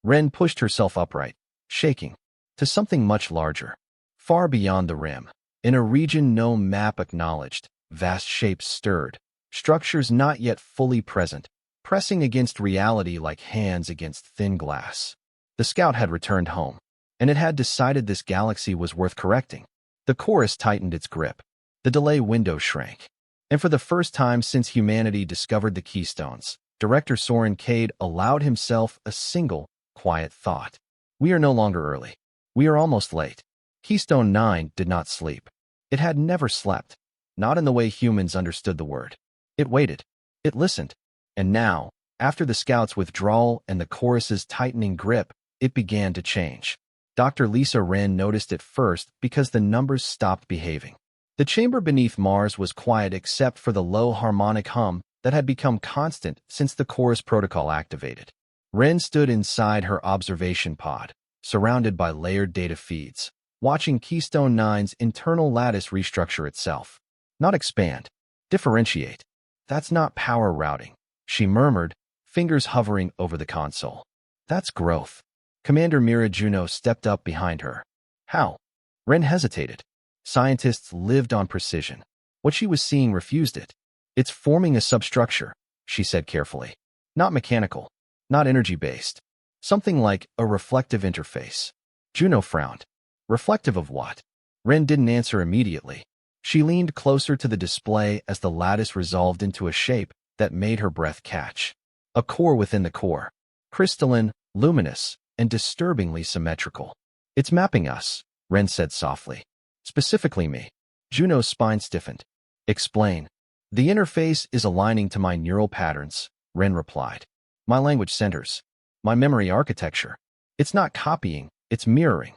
Ren pushed herself upright, shaking, to something much larger. Far beyond the rim, in a region no map acknowledged, vast shapes stirred, structures not yet fully present, pressing against reality like hands against thin glass. The scout had returned home, and it had decided this galaxy was worth correcting. The chorus tightened its grip. The delay window shrank. And for the first time since humanity discovered the Keystones, Director Soren Cade allowed himself a single, quiet thought. We are no longer early. We are almost late. Keystone 9 did not sleep. It had never slept, not in the way humans understood the word. It waited. It listened. And now, after the scout's withdrawal and the chorus's tightening grip, it began to change. Dr. Lisa Wren noticed it first because the numbers stopped behaving. The chamber beneath Mars was quiet except for the low harmonic hum that had become constant since the chorus protocol activated. Wren stood inside her observation pod, surrounded by layered data feeds, watching Keystone 9's internal lattice restructure itself. Not expand. Differentiate. That's not power routing, she murmured, fingers hovering over the console. That's growth. Commander Mira Juno stepped up behind her. How? Wren hesitated. Scientists lived on precision. What she was seeing refused it. It's forming a substructure, she said carefully. Not mechanical, not energy-based. Something like a reflective interface. Juno frowned. Reflective of what? Wren didn't answer immediately. She leaned closer to the display as the lattice resolved into a shape that made her breath catch. A core within the core. Crystalline, luminous, and disturbingly symmetrical. It's mapping us, Wren said softly. Specifically me. Juno's spine stiffened. Explain. The interface is aligning to my neural patterns, Wren replied. My language centers. My memory architecture. It's not copying, it's mirroring.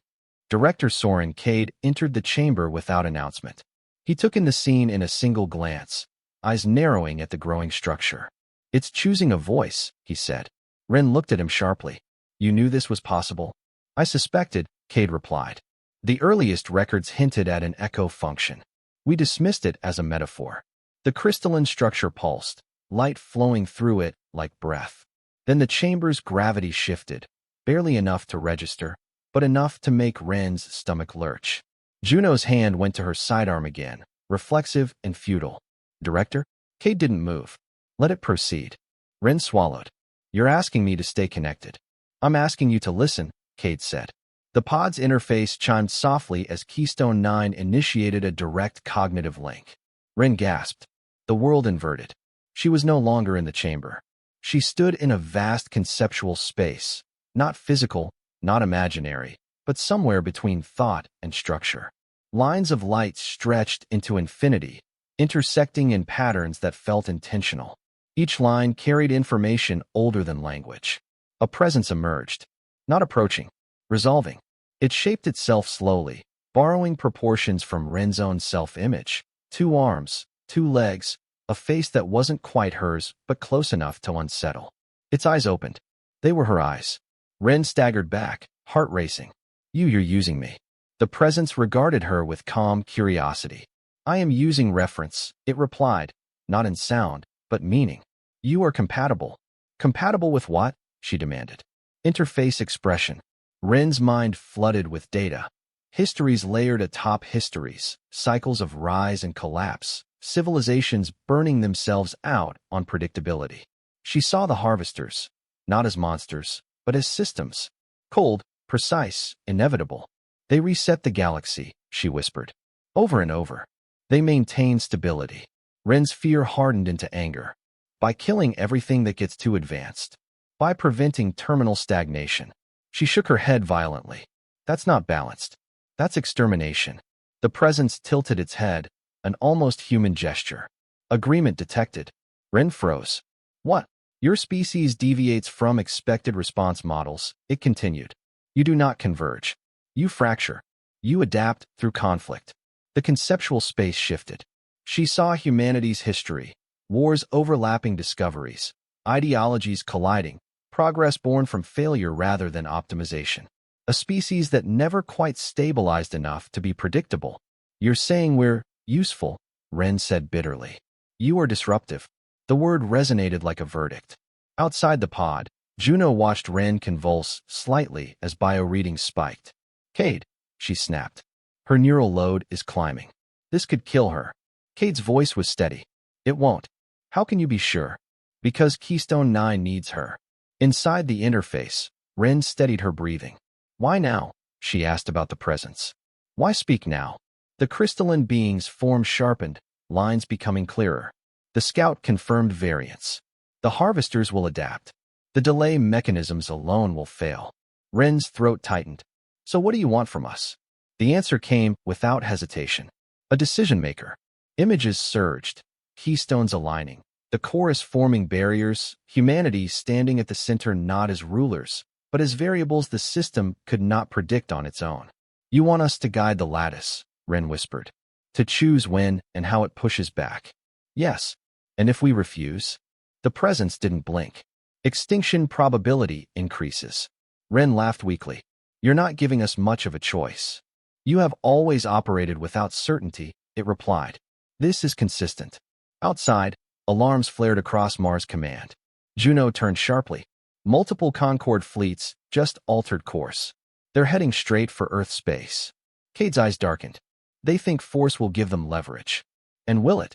Director Soren Cade entered the chamber without announcement. He took in the scene in a single glance, eyes narrowing at the growing structure. "It's choosing a voice," he said. Ren looked at him sharply. "You knew this was possible?" "I suspected," Cade replied. "The earliest records hinted at an echo function. We dismissed it as a metaphor." The crystalline structure pulsed, light flowing through it like breath. Then the chamber's gravity shifted, barely enough to register, but enough to make Ren's stomach lurch. Juno's hand went to her sidearm again, reflexive and futile. "Director?" Cade didn't move. "Let it proceed." Ren swallowed. "You're asking me to stay connected." "I'm asking you to listen," Cade said. The pod's interface chimed softly as Keystone 9 initiated a direct cognitive link. Ren gasped. The world inverted. She was no longer in the chamber. She stood in a vast conceptual space, not physical, not imaginary, but somewhere between thought and structure. Lines of light stretched into infinity, intersecting in patterns that felt intentional. Each line carried information older than language. A presence emerged, not approaching, resolving. It shaped itself slowly, borrowing proportions from Ren's own self-image. 2 arms, 2 legs, a face that wasn't quite hers but close enough to unsettle. Its eyes opened. They were her eyes. Ren staggered back, heart racing. You're using me." The presence regarded her with calm curiosity. "I am using reference," it replied, not in sound, but meaning. "You are compatible." "Compatible with what?" she demanded. Interface expression. Ren's mind flooded with data. Histories layered atop histories, cycles of rise and collapse, civilizations burning themselves out on predictability. She saw the harvesters, not as monsters, but as systems. Cold, precise, inevitable. "They reset the galaxy," she whispered. "Over and over. They maintain stability." Ren's fear hardened into anger. By killing everything that gets too advanced. By preventing terminal stagnation. She shook her head violently. "That's not balanced. That's extermination." The presence tilted its head, an almost human gesture. Agreement detected. Ren froze. "What?" "Your species deviates from expected response models," it continued. "You do not converge. You fracture. You adapt through conflict." The conceptual space shifted. She saw humanity's history, wars overlapping discoveries, ideologies colliding, progress born from failure rather than optimization. A species that never quite stabilized enough to be predictable. "You're saying we're useful," Ren said bitterly. "You are disruptive." The word resonated like a verdict. Outside the pod, Juno watched Ren convulse slightly as bio-readings spiked. "Cade," she snapped. "Her neural load is climbing. This could kill her." Cade's voice was steady. "It won't." "How can you be sure?" "Because Keystone 9 needs her." Inside the interface, Ren steadied her breathing. "Why now?" she asked about the presence. "Why speak now?" The crystalline being's form sharpened, lines becoming clearer. The scout confirmed variance. The harvesters will adapt. The delay mechanisms alone will fail. Ren's throat tightened. "So what do you want from us?" The answer came without hesitation. A decision maker. Images surged, keystones aligning, the chorus forming barriers, humanity standing at the center not as rulers, but as variables the system could not predict on its own. "You want us to guide the lattice," Ren whispered. "To choose when and how it pushes back." "Yes. And if we refuse?" The presence didn't blink. "Extinction probability increases." Ren laughed weakly. "You're not giving us much of a choice." "You have always operated without certainty," it replied. "This is consistent." Outside, alarms flared across Mars Command. Juno turned sharply. Multiple Concord fleets just altered course. They're heading straight for Earth space. Cade's eyes darkened. "They think force will give them leverage." "And will it?"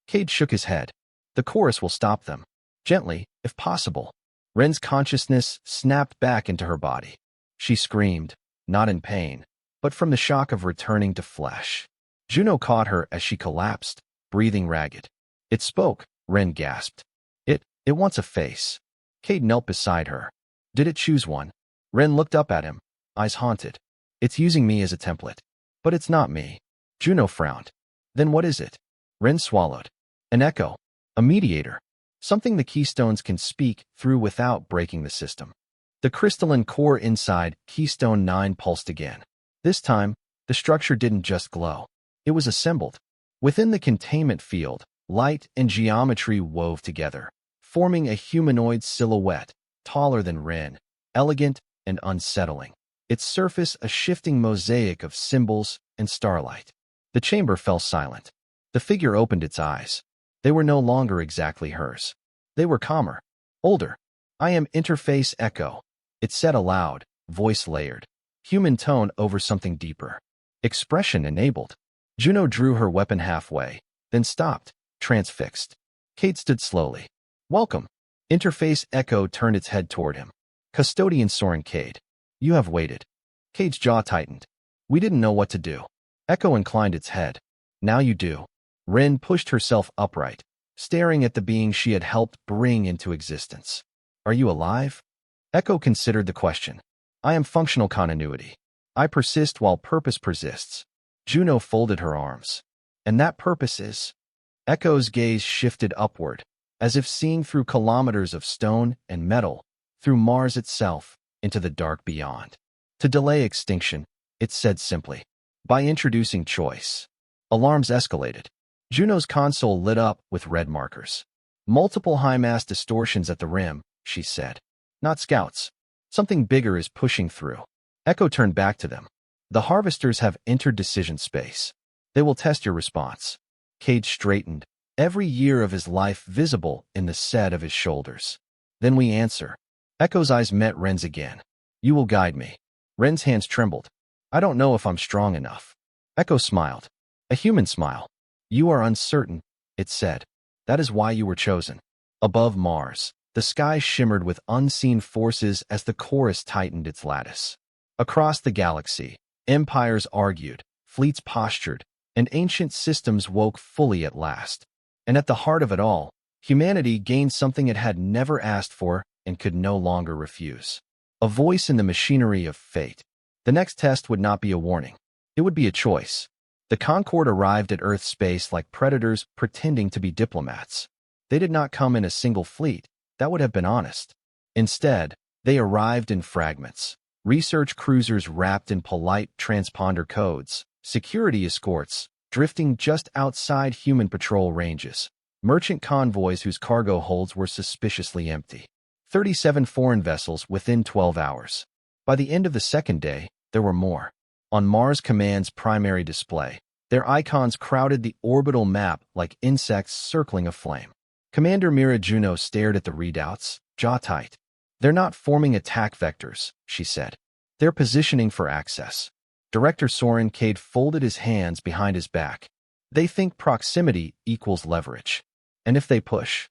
Cade shook his head. "The chorus will stop them. Gently, if possible." Ren's consciousness snapped back into her body. She screamed, not in pain, but from the shock of returning to flesh. Juno caught her as she collapsed, breathing ragged. "It spoke," Ren gasped. It wants a face." Cade knelt beside her. "Did it choose one?" Ren looked up at him, eyes haunted. "It's using me as a template." "But it's not me." Juno frowned. "Then what is it?" Ren swallowed. "An echo. A mediator. Something the keystones can speak through without breaking the system." The crystalline core inside Keystone 9 pulsed again. This time, the structure didn't just glow. It was assembled. Within the containment field, light and geometry wove together, forming a humanoid silhouette, taller than Ren, elegant and unsettling. Its surface a shifting mosaic of symbols and starlight. The chamber fell silent. The figure opened its eyes. They were no longer exactly hers. They were calmer, older. "I am Interface Echo," it said aloud, voice layered, human tone over something deeper. Expression enabled. Juno drew her weapon halfway, then stopped, transfixed. Kate stood slowly. "Welcome." Interface Echo turned its head toward him. "Custodian Soren Cade, you have waited." Cade's jaw tightened. "We didn't know what to do." Echo inclined its head. "Now you do." Ren pushed herself upright, staring at the being she had helped bring into existence. "Are you alive?" Echo considered the question. "I am functional continuity. I persist while purpose persists." Juno folded her arms. "And that purpose is?" Echo's gaze shifted upward, as if seeing through kilometers of stone and metal, through Mars itself, into the dark beyond. "To delay extinction," it said simply. "By introducing choice." Alarms escalated. Juno's console lit up with red markers. "Multiple high-mass distortions at the rim," she said. "Not scouts. Something bigger is pushing through." Echo turned back to them. "The harvesters have entered decision space. They will test your response." Cade straightened, every year of his life visible in the set of his shoulders. "Then we answer." Echo's eyes met Ren's again. "You will guide me." Ren's hands trembled. "I don't know if I'm strong enough." Echo smiled. A human smile. "You are uncertain," it said. "That is why you were chosen." Above Mars, the sky shimmered with unseen forces as the chorus tightened its lattice. Across the galaxy, empires argued, fleets postured, and ancient systems woke fully at last. And at the heart of it all, humanity gained something it had never asked for and could no longer refuse. A voice in the machinery of fate. The next test would not be a warning. It would be a choice. The Concorde arrived at Earth space like predators pretending to be diplomats. They did not come in a single fleet. That would have been honest. Instead, they arrived in fragments. Research cruisers wrapped in polite transponder codes, security escorts drifting just outside human patrol ranges, merchant convoys whose cargo holds were suspiciously empty. 37 foreign vessels within 12 hours. By the end of the second day, there were more. On Mars Command's primary display, their icons crowded the orbital map like insects circling a flame. Commander Mira Juno stared at the readouts, jaw tight. "They're not forming attack vectors," she said. "They're positioning for access." Director Soren Cade folded his hands behind his back. "They think proximity equals leverage. And if they push?"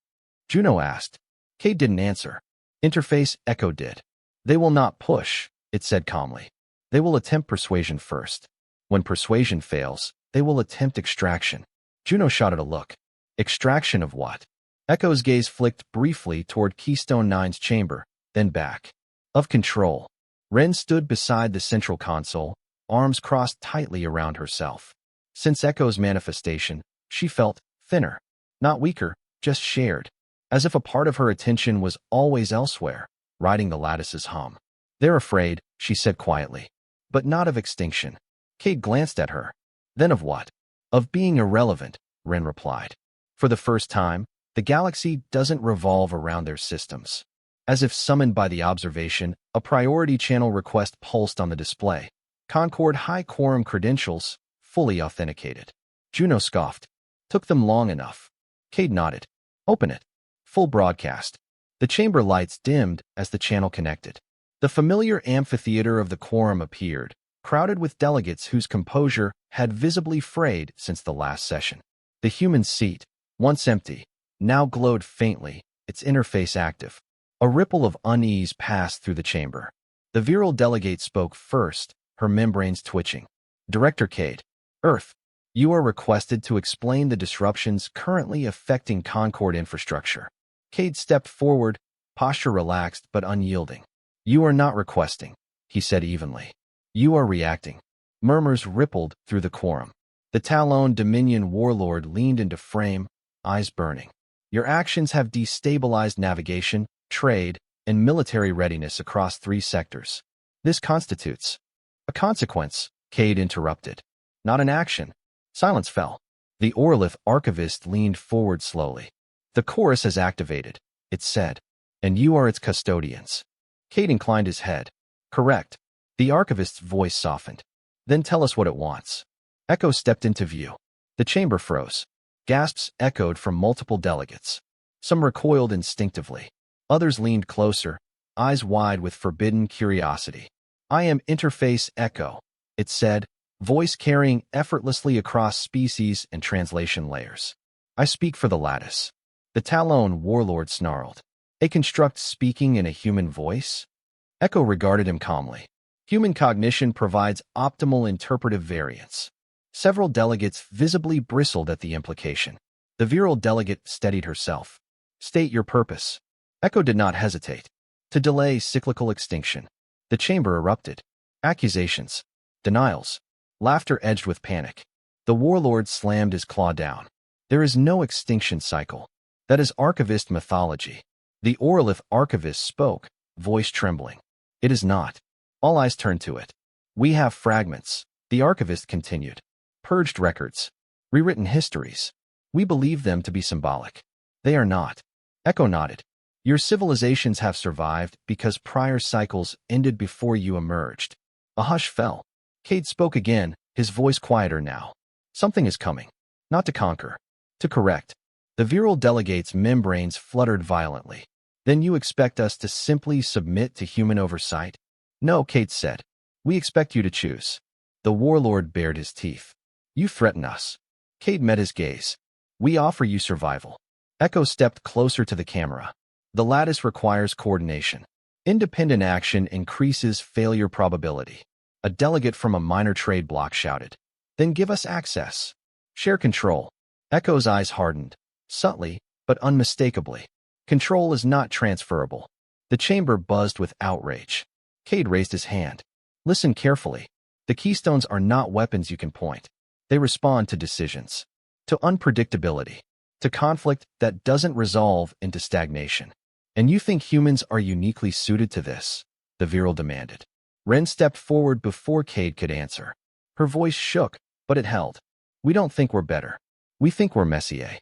Juno asked. Cade didn't answer. Interface Echo did. "They will not push," it said calmly. "They will attempt persuasion first. When persuasion fails, they will attempt extraction." Juno shot at a look. Extraction of what? Echo's gaze flicked briefly toward Keystone 9's chamber, then back. Of control. Ren stood beside the central console, arms crossed tightly around herself. Since Echo's manifestation, she felt thinner. Not weaker, just shared. As if a part of her attention was always elsewhere, riding the lattice's hum. "They're afraid," she said quietly. "But not of extinction." Cade glanced at her. "Then of what?" "Of being irrelevant," Ren replied. "For the first time, the galaxy doesn't revolve around their systems." As if summoned by the observation, a priority channel request pulsed on the display. Concorde high quorum credentials, fully authenticated. Juno scoffed. "Took them long enough." Cade nodded. "Open it." Full broadcast. The chamber lights dimmed as the channel connected. The familiar amphitheater of the quorum appeared, crowded with delegates whose composure had visibly frayed since the last session. The human seat, once empty, now glowed faintly, its interface active. A ripple of unease passed through the chamber. The virile delegate spoke first, her membranes twitching. "Director Cade, Earth, you are requested to explain the disruptions currently affecting Concorde infrastructure." Cade stepped forward, posture relaxed but unyielding. "You are not requesting," he said evenly. "You are reacting." Murmurs rippled through the quorum. The Talon Dominion warlord leaned into frame, eyes burning. "Your actions have destabilized navigation, trade, and military readiness across 3 sectors. This constitutes a consequence," Cade interrupted. "Not an action." Silence fell. The Orlith archivist leaned forward slowly. The chorus has activated, it said, and you are its custodians. Cade inclined his head. Correct. The archivist's voice softened. Then tell us what it wants. Echo stepped into view. The chamber froze. Gasps echoed from multiple delegates. Some recoiled instinctively. Others leaned closer, eyes wide with forbidden curiosity. I am Interface Echo, it said, voice carrying effortlessly across species and translation layers. I speak for the Lattice. The Talon warlord snarled. A construct speaking in a human voice? Echo regarded him calmly. Human cognition provides optimal interpretive variance. Several delegates visibly bristled at the implication. The virile delegate steadied herself. State your purpose. Echo did not hesitate. To delay cyclical extinction. The chamber erupted. Accusations. Denials. Laughter edged with panic. The warlord slammed his claw down. There is no extinction cycle. That is archivist mythology. The Orlith archivist spoke, voice trembling. It is not. All eyes turned to it. We have fragments, the archivist continued. Purged records. Rewritten histories. We believe them to be symbolic. They are not. Echo nodded. Your civilizations have survived because prior cycles ended before you emerged. A hush fell. Cade spoke again, his voice quieter now. Something is coming. Not to conquer. To correct. The virile delegate's membranes fluttered violently. Then you expect us to simply submit to human oversight? No, Cade said. We expect you to choose. The warlord bared his teeth. You threaten us. Cade met his gaze. We offer you survival. Echo stepped closer to the camera. The Lattice requires coordination. Independent action increases failure probability. A delegate from a minor trade bloc shouted. Then give us access. Share control. Echo's eyes hardened. Subtly, but unmistakably. Control is not transferable. The chamber buzzed with outrage. Cade raised his hand. Listen carefully. The keystones are not weapons you can point. They respond to decisions. To unpredictability. To conflict that doesn't resolve into stagnation. And you think humans are uniquely suited to this? The virile demanded. Ren stepped forward before Cade could answer. Her voice shook, but it held. We don't think we're better. We think we're Messier.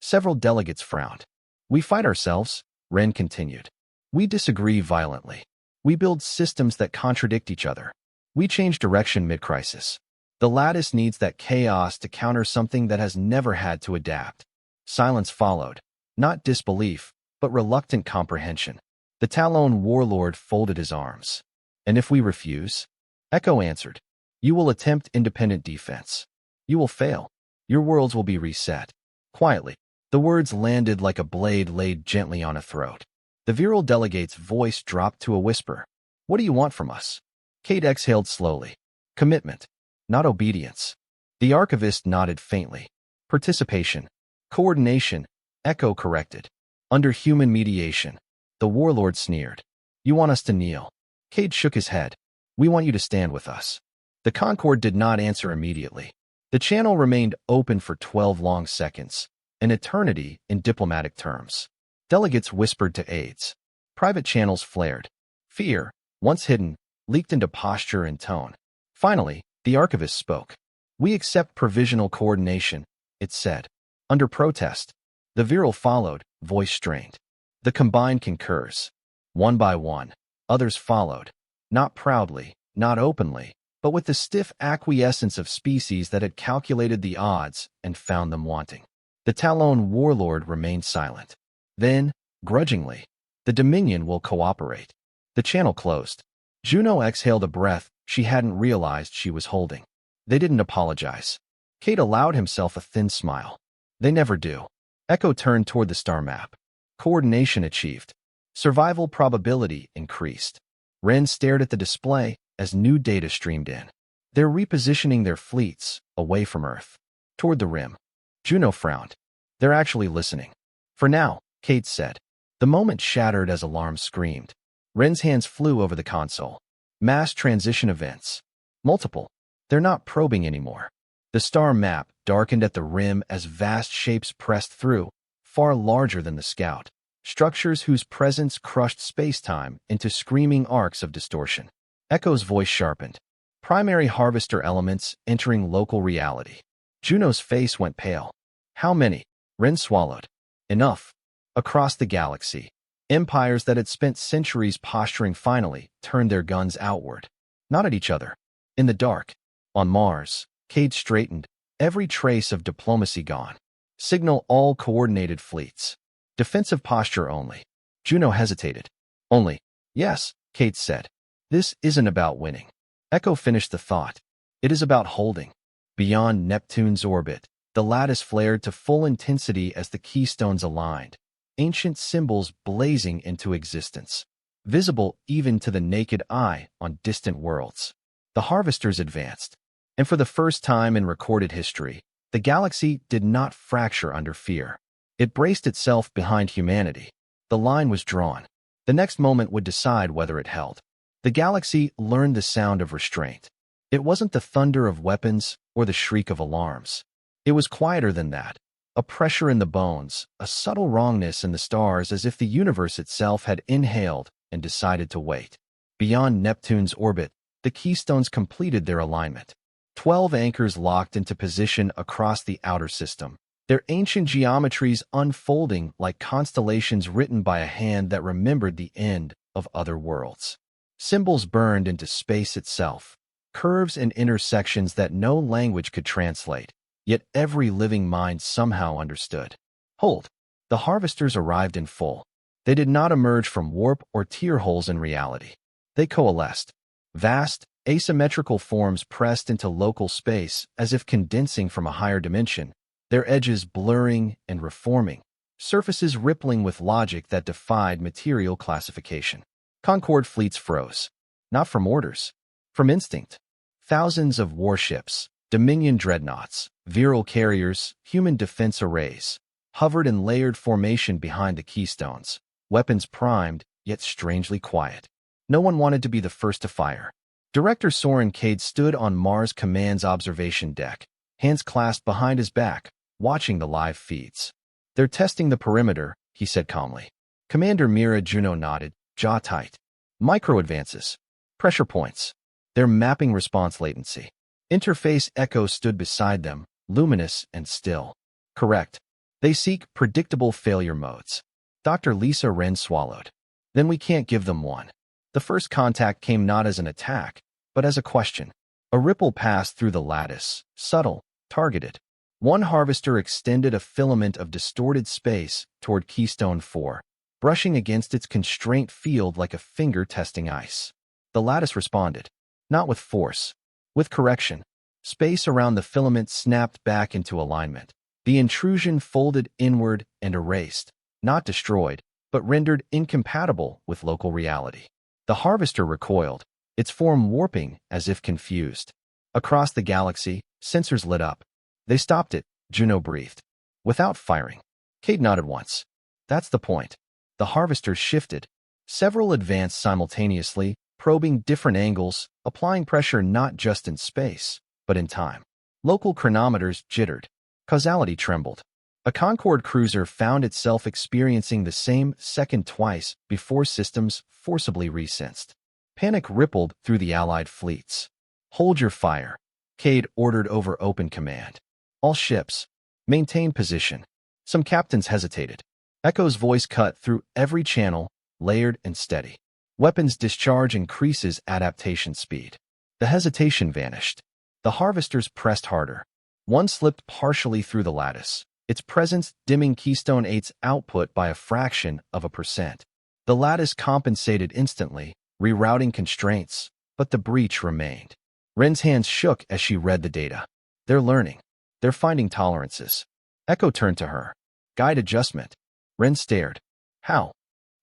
Several delegates frowned. We fight ourselves, Ren continued. We disagree violently. We build systems that contradict each other. We change direction mid-crisis. The Lattice needs that chaos to counter something that has never had to adapt. Silence followed. Not disbelief, but reluctant comprehension. The Talon warlord folded his arms. And if we refuse? Echo answered. You will attempt independent defense. You will fail. Your worlds will be reset. Quietly. The words landed like a blade laid gently on a throat. The virile delegate's voice dropped to a whisper. What do you want from us? Cade exhaled slowly. Commitment. Not obedience. The archivist nodded faintly. Participation. Coordination. Echo corrected. Under human mediation. The warlord sneered. You want us to kneel. Cade shook his head. We want you to stand with us. The Concord did not answer immediately. The channel remained open for 12 long seconds, an eternity in diplomatic terms. Delegates whispered to aides. Private channels flared. Fear, once hidden, leaked into posture and tone. Finally, the archivist spoke. We accept provisional coordination, it said. Under protest. The virile followed, voice strained. The combined concurs. One by one. Others followed. Not proudly, not openly, but with the stiff acquiescence of species that had calculated the odds and found them wanting. The Talon warlord remained silent. Then, grudgingly, the Dominion will cooperate. The channel closed. Juno exhaled a breath she hadn't realized she was holding. They didn't apologize. Cade allowed himself a thin smile. They never do. Echo turned toward the star map. Coordination achieved. Survival probability increased. Ren stared at the display as new data streamed in. They're repositioning their fleets away from Earth. Toward the rim. Juno frowned. They're actually listening. For now, Cade said. The moment shattered as alarms screamed. Ren's hands flew over the console. Mass transition events. Multiple. They're not probing anymore. The star map darkened at the rim as vast shapes pressed through, far larger than the Scout. Structures whose presence crushed space-time into screaming arcs of distortion. Echo's voice sharpened. Primary harvester elements entering local reality. Juno's face went pale. How many? Ren swallowed. Enough. Across the galaxy, empires that had spent centuries posturing finally turned their guns outward. Not at each other. In the dark. On Mars, Cade straightened, every trace of diplomacy gone. Signal all coordinated fleets. Defensive posture only. Juno hesitated. Only. Yes, Cade said. This isn't about winning. Echo finished the thought. It is about holding. Beyond Neptune's orbit, the lattice flared to full intensity as the keystones aligned, ancient symbols blazing into existence, visible even to the naked eye on distant worlds. The harvesters advanced, and for the first time in recorded history, the galaxy did not fracture under fear. It braced itself behind humanity. The line was drawn. The next moment would decide whether it held. The galaxy learned the sound of restraint. It wasn't the thunder of weapons or the shriek of alarms. It was quieter than that. A pressure in the bones, a subtle wrongness in the stars, as if the universe itself had inhaled and decided to wait. Beyond Neptune's orbit, the keystones completed their alignment. 12 anchors locked into position across the outer system, their ancient geometries unfolding like constellations written by a hand that remembered the end of other worlds. Symbols burned into space itself, curves and intersections that no language could translate, yet every living mind somehow understood. Hold! The harvesters arrived in full. They did not emerge from warp or tear holes in reality. They coalesced. Vast, asymmetrical forms pressed into local space as if condensing from a higher dimension, their edges blurring and reforming, surfaces rippling with logic that defied material classification. Concord fleets froze. Not from orders. From instinct. Thousands of warships, Dominion dreadnoughts, virile carriers, human defense arrays, hovered in layered formation behind the keystones, weapons primed, yet strangely quiet. No one wanted to be the first to fire. Director Soren Cade stood on Mars Command's observation deck, hands clasped behind his back, watching the live feeds. They're testing the perimeter, he said calmly. Commander Mira Juno nodded, jaw tight. Micro advances. Pressure points. They're mapping response latency. Interface Echo stood beside them, luminous and still. Correct. They seek predictable failure modes. Dr. Lisa Wren swallowed. Then we can't give them one. The first contact came not as an attack, but as a question. A ripple passed through the lattice, subtle, targeted. One harvester extended a filament of distorted space toward Keystone 4, brushing against its constraint field like a finger testing ice. The lattice responded, not with force, with correction. Space around the filament snapped back into alignment. The intrusion folded inward and erased, not destroyed, but rendered incompatible with local reality. The harvester recoiled, its form warping as if confused. Across the galaxy, sensors lit up. They stopped it, Juno breathed. Without firing. Cade nodded once. That's the point. The harvesters shifted. Several advanced simultaneously, probing different angles, applying pressure not just in space, but in time. Local chronometers jittered. Causality trembled. A Concorde cruiser found itself experiencing the same second twice before systems forcibly resensed. Panic rippled through the Allied fleets. Hold your fire, Cade ordered over open command. All ships, maintain position. Some captains hesitated. Echo's voice cut through every channel, layered and steady. Weapons discharge increases adaptation speed. The hesitation vanished. The harvesters pressed harder. One slipped partially through the lattice, its presence dimming Keystone 8's output by a fraction of a percent. The lattice compensated instantly, rerouting constraints, but the breach remained. Wren's hands shook as she read the data. They're learning. They're finding tolerances. Echo turned to her. Guide adjustment. Wren stared. How?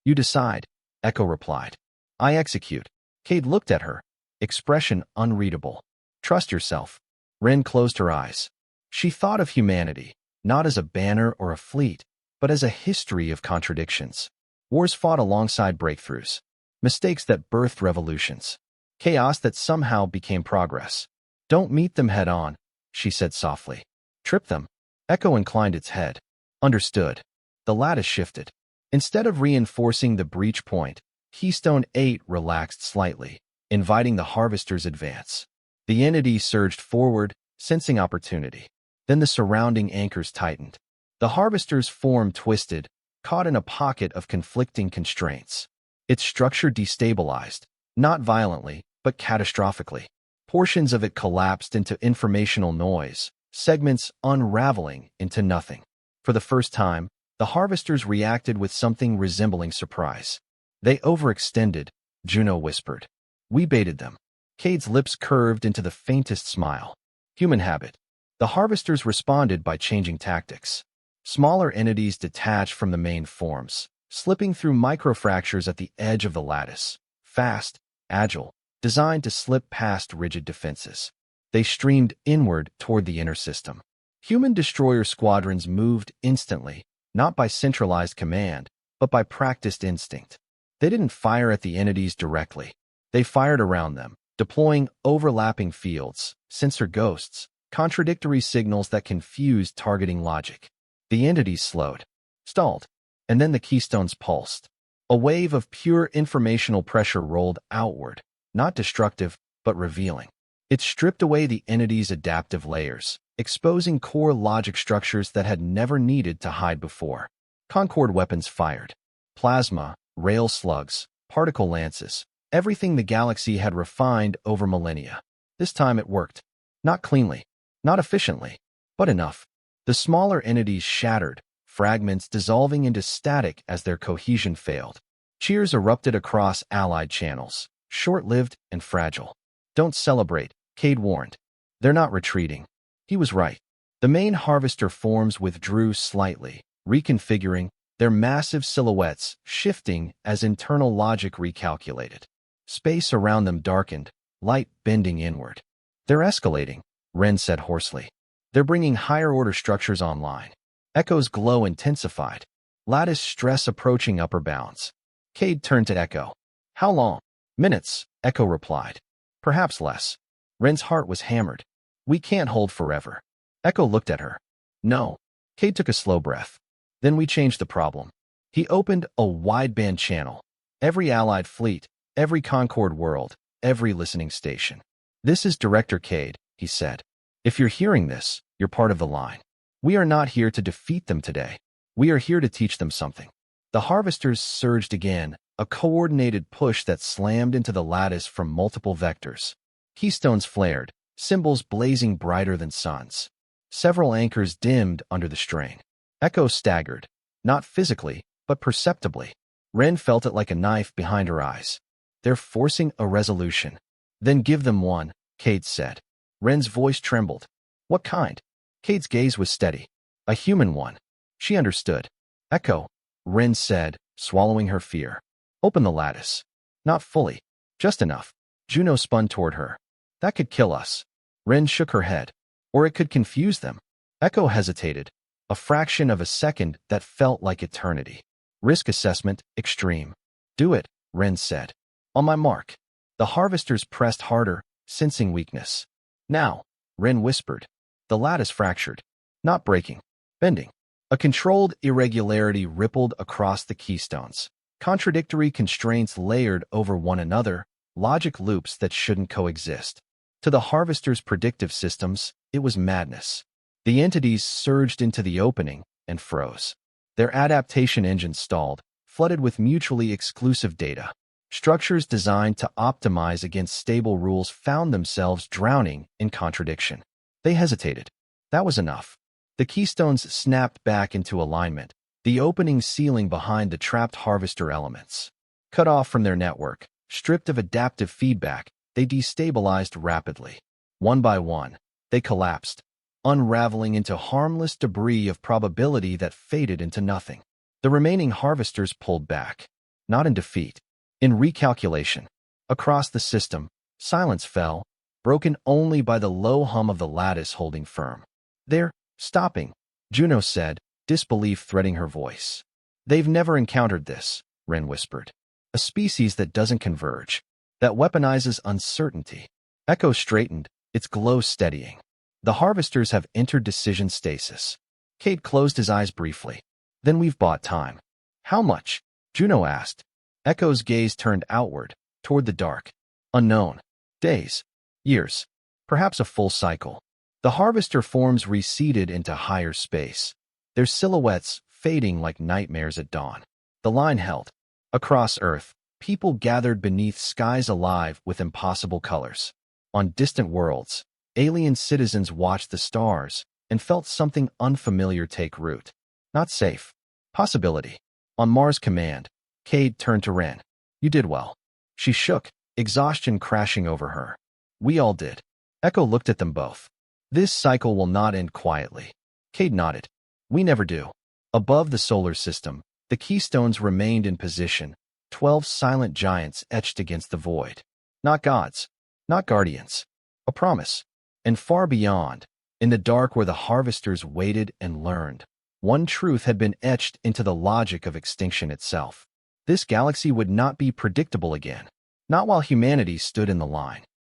You decide, Echo replied. I execute. Cade looked at her, expression unreadable. Trust yourself. Wren closed her eyes. She thought of humanity, not as a banner or a fleet, but as a history of contradictions. Wars fought alongside breakthroughs. Mistakes that birthed revolutions. Chaos that somehow became progress. Don't meet them head on, she said softly. Trip them. Echo inclined its head. Understood. The lattice shifted. Instead of reinforcing the breach point, Keystone 8 relaxed slightly, inviting the harvester's advance. The entity surged forward, sensing opportunity. Then the surrounding anchors tightened. The harvester's form twisted, caught in a pocket of conflicting constraints. Its structure destabilized, not violently, but catastrophically. Portions of it collapsed into informational noise, segments unraveling into nothing. For the first time, the harvesters reacted with something resembling surprise. They overextended, Juno whispered. We baited them. Cade's lips curved into the faintest smile. Human habit. The harvesters responded by changing tactics. Smaller entities detached from the main forms, slipping through microfractures at the edge of the lattice. Fast, agile, designed to slip past rigid defenses. They streamed inward toward the inner system. Human destroyer squadrons moved instantly, not by centralized command, but by practiced instinct. They didn't fire at the entities directly. They fired around them, deploying overlapping fields, sensor ghosts, contradictory signals that confused targeting logic. The entities slowed, stalled, and then the keystones pulsed. A wave of pure informational pressure rolled outward, not destructive, but revealing. It stripped away the entity's adaptive layers, exposing core logic structures that had never needed to hide before. Concord weapons fired. Plasma, rail slugs, particle lances, everything the galaxy had refined over millennia. This time it worked. Not cleanly, not efficiently, but enough. The smaller entities shattered, fragments dissolving into static as their cohesion failed. Cheers erupted across allied channels, short-lived and fragile. Don't celebrate, Cade warned. They're not retreating. He was right. The main harvester forms withdrew slightly, reconfiguring, their massive silhouettes shifting as internal logic recalculated. Space around them darkened, light bending inward. They're escalating, Ren said hoarsely. They're bringing higher-order structures online. Echo's glow intensified. Lattice stress approaching upper bounds. Cade turned to Echo. How long? Minutes, Echo replied. Perhaps less. Ren's heart was hammered. We can't hold forever. Echo looked at her. No. Cade took a slow breath. Then we changed the problem. He opened a wideband channel. Every allied fleet, every Concord world, every listening station. This is Director Cade, he said. If you're hearing this, you're part of the line. We are not here to defeat them today. We are here to teach them something. The harvesters surged again, a coordinated push that slammed into the lattice from multiple vectors. Keystones flared, symbols blazing brighter than suns. Several anchors dimmed under the strain. Echo staggered, not physically, but perceptibly. Ren felt it like a knife behind her eyes. They're forcing a resolution. Then give them one, Cade said. Ren's voice trembled. What kind? Cade's gaze was steady. A human one. She understood. Echo, Ren said, swallowing her fear. Open the lattice. Not fully. Just enough. Juno spun toward her. That could kill us. Ren shook her head. Or it could confuse them. Echo hesitated. A fraction of a second that felt like eternity. Risk assessment, extreme. Do it, Ren said. On my mark. The harvesters pressed harder, sensing weakness. Now, Ren whispered. The lattice fractured. Not breaking. Bending. A controlled irregularity rippled across the keystones. Contradictory constraints layered over one another, logic loops that shouldn't coexist. To the harvesters' predictive systems, it was madness. The entities surged into the opening and froze. Their adaptation engines stalled, flooded with mutually exclusive data. Structures designed to optimize against stable rules found themselves drowning in contradiction. They hesitated. That was enough. The keystones snapped back into alignment, the opening sealing behind the trapped harvester elements. Cut off from their network, stripped of adaptive feedback, they destabilized rapidly. One by one, they collapsed, unraveling into harmless debris of probability that faded into nothing. The remaining harvesters pulled back, not in defeat, in recalculation. Across the system, silence fell, broken only by the low hum of the lattice holding firm. They're stopping, Juno said, disbelief threading her voice. They've never encountered this, Ren whispered. A species that doesn't converge, that weaponizes uncertainty. Echo straightened, its glow steadying. The harvesters have entered decision stasis. Cade closed his eyes briefly. Then we've bought time. How much? Juno asked. Echo's gaze turned outward, toward the dark. Unknown. Days. Years. Perhaps a full cycle. The harvester forms receded into higher space, their silhouettes fading like nightmares at dawn. The line held. Across Earth, people gathered beneath skies alive with impossible colors. On distant worlds, alien citizens watched the stars and felt something unfamiliar take root. Not safe. Possibility. On Mars Command, Cade turned to Ren. You did well. She shook, exhaustion crashing over her. We all did. Echo looked at them both. This cycle will not end quietly. Cade nodded. We never do. Above the solar system, the keystones remained in position, 12 silent giants etched against the void. Not gods, not guardians. A promise. And far beyond, in the dark where the harvesters waited and learned, one truth had been etched into the logic of extinction itself. This galaxy would not be predictable again, not while humanity stood in the line.